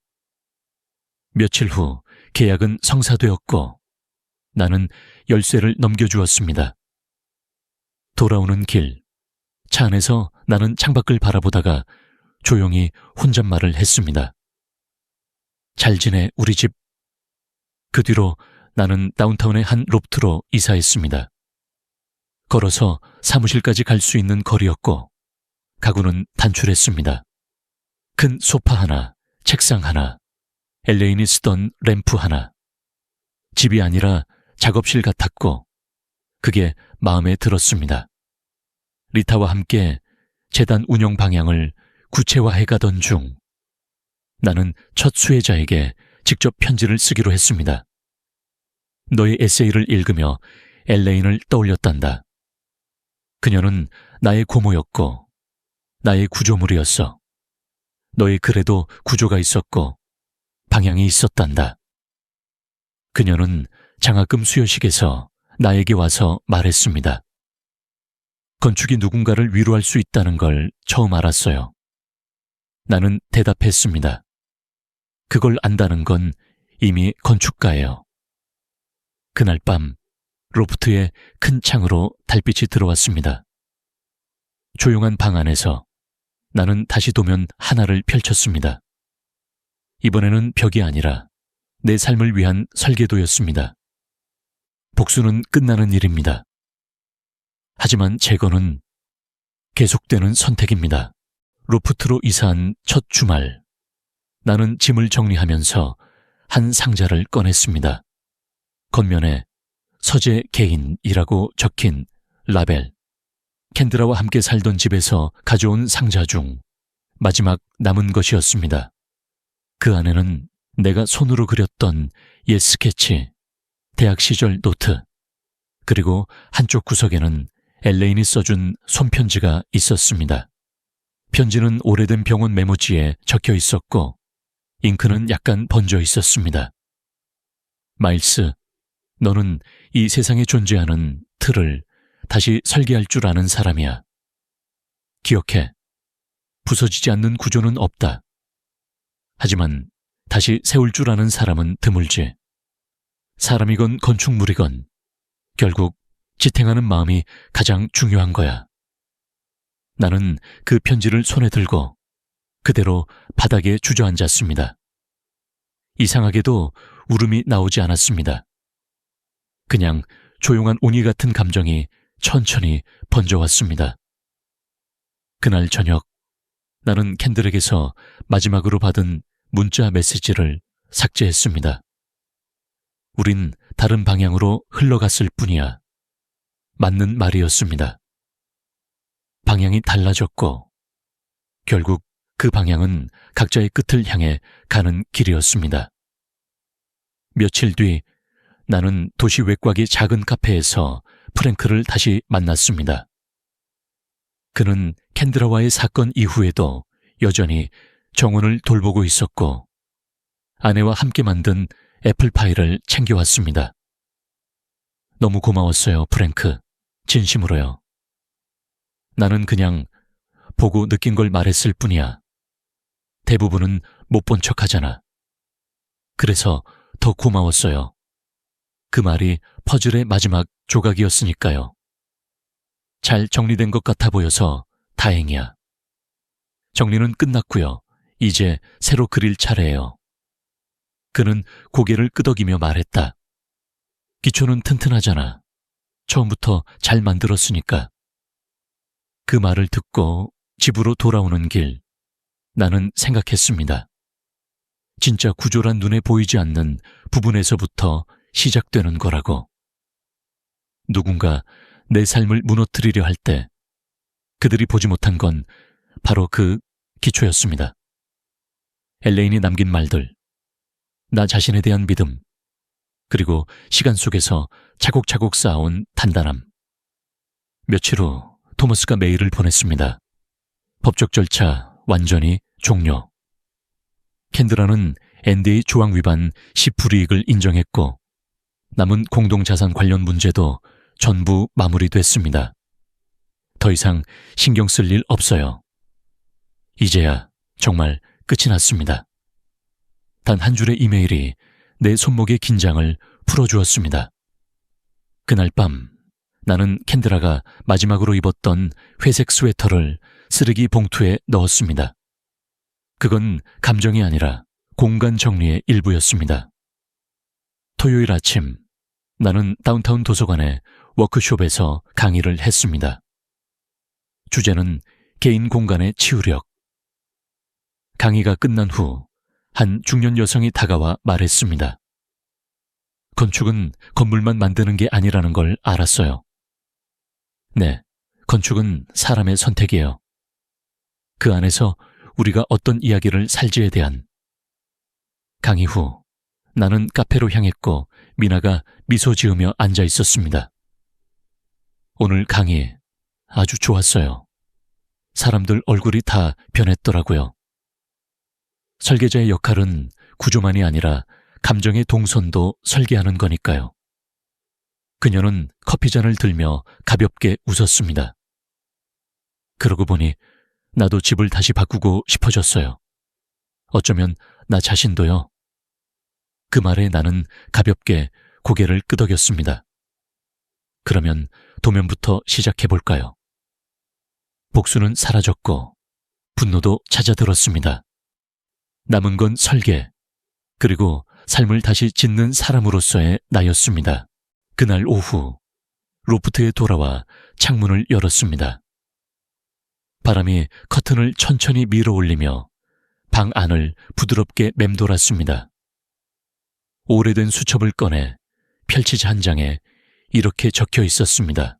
S1: 며칠 후 계약은 성사되었고 나는 열쇠를 넘겨주었습니다. 돌아오는 길, 차 안에서 나는 창밖을 바라보다가 조용히 혼잣말을 했습니다. 잘 지내 우리 집. 그 뒤로 나는 다운타운의 한 로프트로 이사했습니다. 걸어서 사무실까지 갈 수 있는 거리였고 가구는 단출했습니다. 큰 소파 하나, 책상 하나, 엘레인이 쓰던 램프 하나. 집이 아니라 작업실 같았고 그게 마음에 들었습니다. 리타와 함께 재단 운영 방향을 구체화해가던 중 나는 첫 수혜자에게 직접 편지를 쓰기로 했습니다. 너의 에세이를 읽으며 엘레인을 떠올렸단다. 그녀는 나의 고모였고 나의 구조물이었어. 너의 글에도 구조가 있었고 방향이 있었단다. 그녀는 장학금 수여식에서 나에게 와서 말했습니다. 건축이 누군가를 위로할 수 있다는 걸 처음 알았어요. 나는 대답했습니다. 그걸 안다는 건 이미 건축가예요. 그날 밤 로프트에 큰 창으로 달빛이 들어왔습니다. 조용한 방 안에서 나는 다시 도면 하나를 펼쳤습니다. 이번에는 벽이 아니라 내 삶을 위한 설계도였습니다. 복수는 끝나는 일입니다. 하지만 재건은 계속되는 선택입니다. 로프트로 이사한 첫 주말, 나는 짐을 정리하면서 한 상자를 꺼냈습니다. 겉면에 서재 개인이라고 적힌 라벨, 캔드라와 함께 살던 집에서 가져온 상자 중 마지막 남은 것이었습니다. 그 안에는 내가 손으로 그렸던 옛 스케치, 대학 시절 노트, 그리고 한쪽 구석에는 엘레인이 써준 손편지가 있었습니다. 편지는 오래된 병원 메모지에 적혀 있었고 잉크는 약간 번져 있었습니다. 마일스, 너는 이 세상에 존재하는 틀을 다시 설계할 줄 아는 사람이야. 기억해. 부서지지 않는 구조는 없다. 하지만 다시 세울 줄 아는 사람은 드물지. 사람이건 건축물이건 결국 지탱하는 마음이 가장 중요한 거야. 나는 그 편지를 손에 들고 그대로 바닥에 주저앉았습니다. 이상하게도 울음이 나오지 않았습니다. 그냥 조용한 옹이 같은 감정이 천천히 번져왔습니다. 그날 저녁, 나는 캔들에게서 마지막으로 받은 문자 메시지를 삭제했습니다. 우린 다른 방향으로 흘러갔을 뿐이야. 맞는 말이었습니다. 방향이 달라졌고 결국 그 방향은 각자의 끝을 향해 가는 길이었습니다. 며칠 뒤 나는 도시 외곽의 작은 카페에서 프랭크를 다시 만났습니다. 그는 캔드라와의 사건 이후에도 여전히 정원을 돌보고 있었고 아내와 함께 만든 애플파이를 챙겨왔습니다. 너무 고마웠어요, 프랭크. 진심으로요. 나는 그냥 보고 느낀 걸 말했을 뿐이야. 대부분은 못 본 척하잖아. 그래서 더 고마웠어요. 그 말이 퍼즐의 마지막 조각이었으니까요. 잘 정리된 것 같아 보여서 다행이야. 정리는 끝났고요. 이제 새로 그릴 차례예요. 그는 고개를 끄덕이며 말했다. 기초는 튼튼하잖아. 처음부터 잘 만들었으니까. 그 말을 듣고 집으로 돌아오는 길, 나는 생각했습니다. 진짜 구조란 눈에 보이지 않는 부분에서부터 시작되는 거라고. 누군가 내 삶을 무너뜨리려 할 때 그들이 보지 못한 건 바로 그 기초였습니다. 엘레인이 남긴 말들, 나 자신에 대한 믿음, 그리고 시간 속에서 차곡차곡 쌓아온 단단함. 며칠 후 토머스가 메일을 보냈습니다. 법적 절차 완전히 종료. 캔드라는 NDA 조항 위반 10불이익을 인정했고 남은 공동자산 관련 문제도 전부 마무리됐습니다. 더 이상 신경 쓸 일 없어요. 이제야 정말 끝이 났습니다. 단 한 줄의 이메일이 내 손목의 긴장을 풀어주었습니다. 그날 밤 나는 캔드라가 마지막으로 입었던 회색 스웨터를 쓰레기 봉투에 넣었습니다. 그건 감정이 아니라 공간 정리의 일부였습니다. 토요일 아침 나는 다운타운 도서관의 워크숍에서 강의를 했습니다. 주제는 개인 공간의 치유력. 강의가 끝난 후 한 중년 여성이 다가와 말했습니다. 건축은 건물만 만드는 게 아니라는 걸 알았어요. 네, 건축은 사람의 선택이에요. 그 안에서 우리가 어떤 이야기를 살지에 대한. 강의 후 나는 카페로 향했고 미나가 미소 지으며 앉아 있었습니다. 오늘 강의 아주 좋았어요. 사람들 얼굴이 다 변했더라고요. 설계자의 역할은 구조만이 아니라 감정의 동선도 설계하는 거니까요. 그녀는 커피잔을 들며 가볍게 웃었습니다. 그러고 보니 나도 집을 다시 바꾸고 싶어졌어요. 어쩌면 나 자신도요. 그 말에 나는 가볍게 고개를 끄덕였습니다. 그러면 도면부터 시작해볼까요? 복수는 사라졌고 분노도 찾아들었습니다. 남은 건 설계, 그리고 삶을 다시 짓는 사람으로서의 나였습니다. 그날 오후 로프트에 돌아와 창문을 열었습니다. 바람이 커튼을 천천히 밀어 올리며 방 안을 부드럽게 맴돌았습니다. 오래된 수첩을 꺼내 펼치자 한 장에 이렇게 적혀 있었습니다.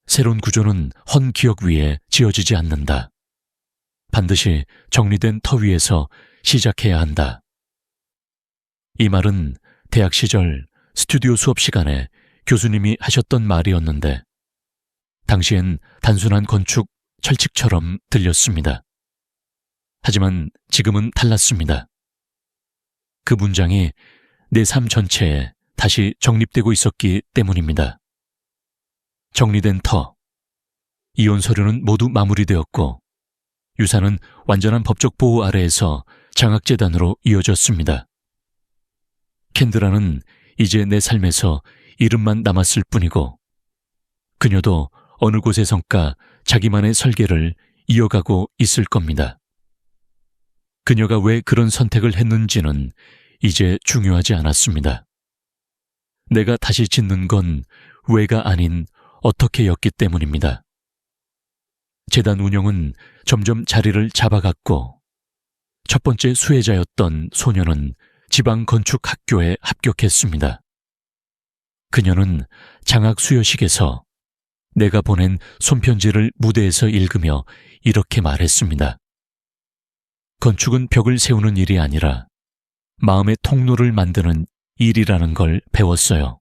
S1: 새로운 구조는 헌 기억 위에 지어지지 않는다. 반드시 정리된 터 위에서 시작해야 한다. 이 말은 대학 시절 스튜디오 수업 시간에 교수님이 하셨던 말이었는데 당시엔 단순한 건축 철칙처럼 들렸습니다. 하지만 지금은 달랐습니다. 그 문장이 내 삶 전체에 다시 정립되고 있었기 때문입니다. 정리된 터, 이혼 서류는 모두 마무리되었고 유산은 완전한 법적 보호 아래에서 장학재단으로 이어졌습니다. 캔드라는 이제 내 삶에서 이름만 남았을 뿐이고 그녀도 어느 곳에선가 자기만의 설계를 이어가고 있을 겁니다. 그녀가 왜 그런 선택을 했는지는 이제 중요하지 않았습니다. 내가 다시 짓는 건 왜가 아닌 어떻게였기 때문입니다. 재단 운영은 점점 자리를 잡아갔고 첫 번째 수혜자였던 소녀는 지방건축학교에 합격했습니다. 그녀는 장학 수여식에서 내가 보낸 손편지를 무대에서 읽으며 이렇게 말했습니다. 건축은 벽을 세우는 일이 아니라 마음의 통로를 만드는 일이라는 걸 배웠어요.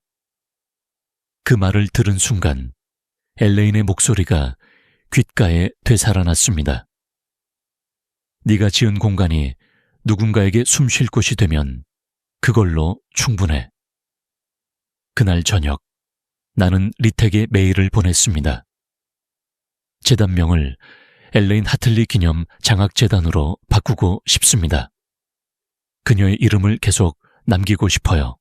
S1: 그 말을 들은 순간 엘레인의 목소리가 귓가에 되살아났습니다. 네가 지은 공간이 누군가에게 숨 쉴 곳이 되면 그걸로 충분해. 그날 저녁 나는 리텍에 메일을 보냈습니다. 재단명을 엘레인 하틀리 기념 장학재단으로 바꾸고 싶습니다. 그녀의 이름을 계속 남기고 싶어요.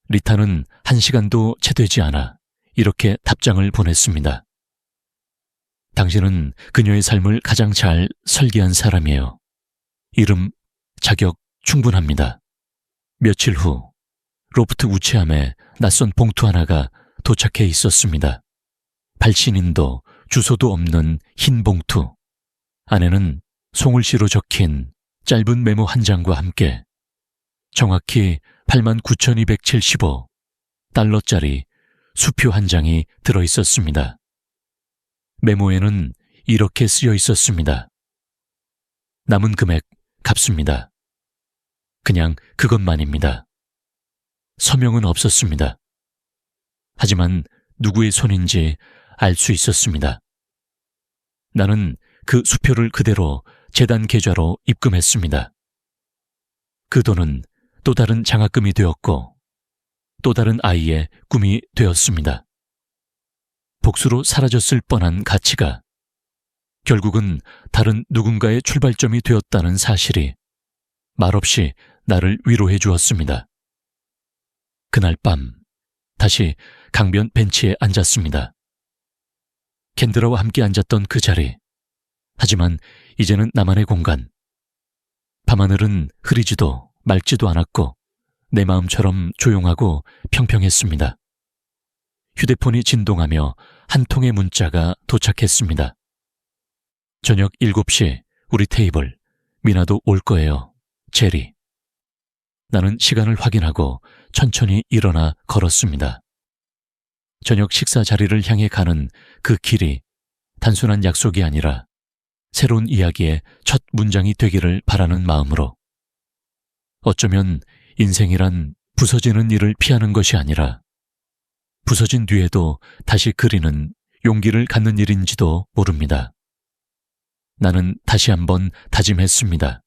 S1: 리타는 1시간도 채 되지 않아 이렇게 답장을 보냈습니다. 당신은 그녀의 삶을 가장 잘 설계한 사람이에요. 이름, 자격 충분합니다. 며칠 후 로프트 우체함에 낯선 봉투 하나가 도착해 있었습니다. 발신인도 주소도 없는 흰 봉투. 안에는 송울씨로 적힌 짧은 메모 한 장과 함께 정확히 89,275달러짜리 수표 한 장이 들어있었습니다. 메모에는 이렇게 쓰여 있었습니다. 남은 금액 갚습니다. 그냥 그것만입니다. 서명은 없었습니다. 하지만 누구의 손인지 알 수 있었습니다. 나는 그 수표를 그대로 재단 계좌로 입금했습니다. 그 돈은 또 다른 장학금이 되었고 또 다른 아이의 꿈이 되었습니다. 복수로 사라졌을 뻔한 가치가 결국은 다른 누군가의 출발점이 되었다는 사실이 말없이 나를 위로해 주었습니다. 그날 밤 다시 강변 벤치에 앉았습니다. 캔드라와 함께 앉았던 그 자리. 하지만 이제는 나만의 공간. 밤하늘은 흐리지도 맑지도 않았고 내 마음처럼 조용하고 평평했습니다. 휴대폰이 진동하며 한 통의 문자가 도착했습니다. 저녁 7시 우리 테이블 미나도 올 거예요. 제리. 나는 시간을 확인하고 천천히 일어나 걸었습니다. 저녁 식사 자리를 향해 가는 그 길이 단순한 약속이 아니라 새로운 이야기의 첫 문장이 되기를 바라는 마음으로. 어쩌면 인생이란 부서지는 일을 피하는 것이 아니라 부서진 뒤에도 다시 그리는 용기를 갖는 일인지도 모릅니다. 나는 다시 한번 다짐했습니다.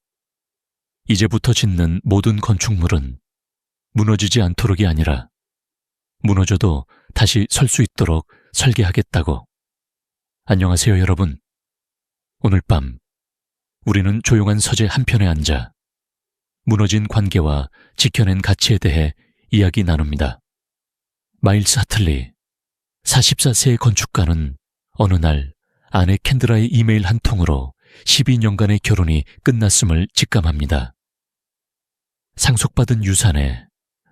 S1: 이제부터 짓는 모든 건축물은 무너지지 않도록이 아니라 무너져도 다시 설 수 있도록 설계하겠다고. 안녕하세요, 여러분. 오늘 밤 우리는 조용한 서재 한편에 앉아 무너진 관계와 지켜낸 가치에 대해 이야기 나눕니다. 마일스 하틀리, 44세의 건축가는 어느 날 아내 캔드라의 이메일 한 통으로 12년간의 결혼이 끝났음을 직감합니다. 상속받은 유산에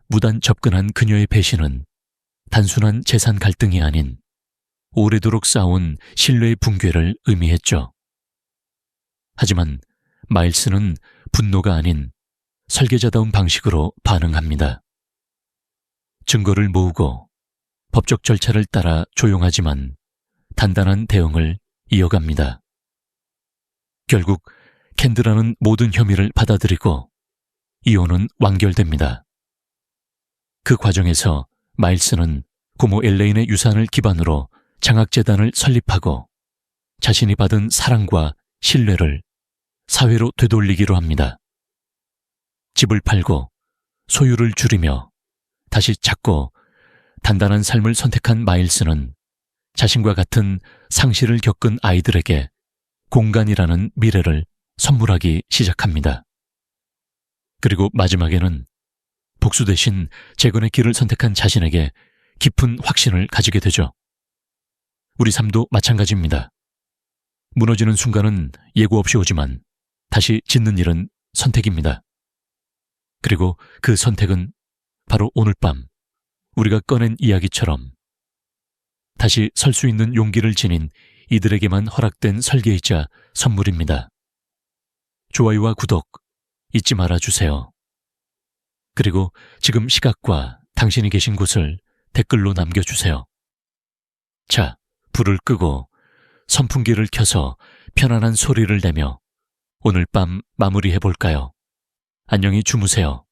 S1: 무단 접근한 그녀의 배신은 단순한 재산 갈등이 아닌 오래도록 쌓아온 신뢰의 붕괴를 의미했죠. 하지만 마일스는 분노가 아닌 설계자다운 방식으로 반응합니다. 증거를 모으고 법적 절차를 따라 조용하지만 단단한 대응을 이어갑니다. 결국 캔드라는 모든 혐의를 받아들이고 이혼은 완결됩니다. 그 과정에서 마일스는 고모 엘레인의 유산을 기반으로 장학재단을 설립하고 자신이 받은 사랑과 신뢰를 사회로 되돌리기로 합니다. 집을 팔고 소유를 줄이며 다시 작고 단단한 삶을 선택한 마일스는 자신과 같은 상실을 겪은 아이들에게 공간이라는 미래를 선물하기 시작합니다. 그리고 마지막에는 복수 대신 재건의 길을 선택한 자신에게 깊은 확신을 가지게 되죠. 우리 삶도 마찬가지입니다. 무너지는 순간은 예고 없이 오지만 다시 짓는 일은 선택입니다. 그리고 그 선택은 바로 오늘 밤 우리가 꺼낸 이야기처럼 다시 설 수 있는 용기를 지닌 이들에게만 허락된 설계이자 선물입니다. 좋아요와 구독 잊지 말아주세요. 그리고 지금 시각과 당신이 계신 곳을 댓글로 남겨주세요. 자, 불을 끄고 선풍기를 켜서 편안한 소리를 내며 오늘 밤 마무리해볼까요? 안녕히 주무세요.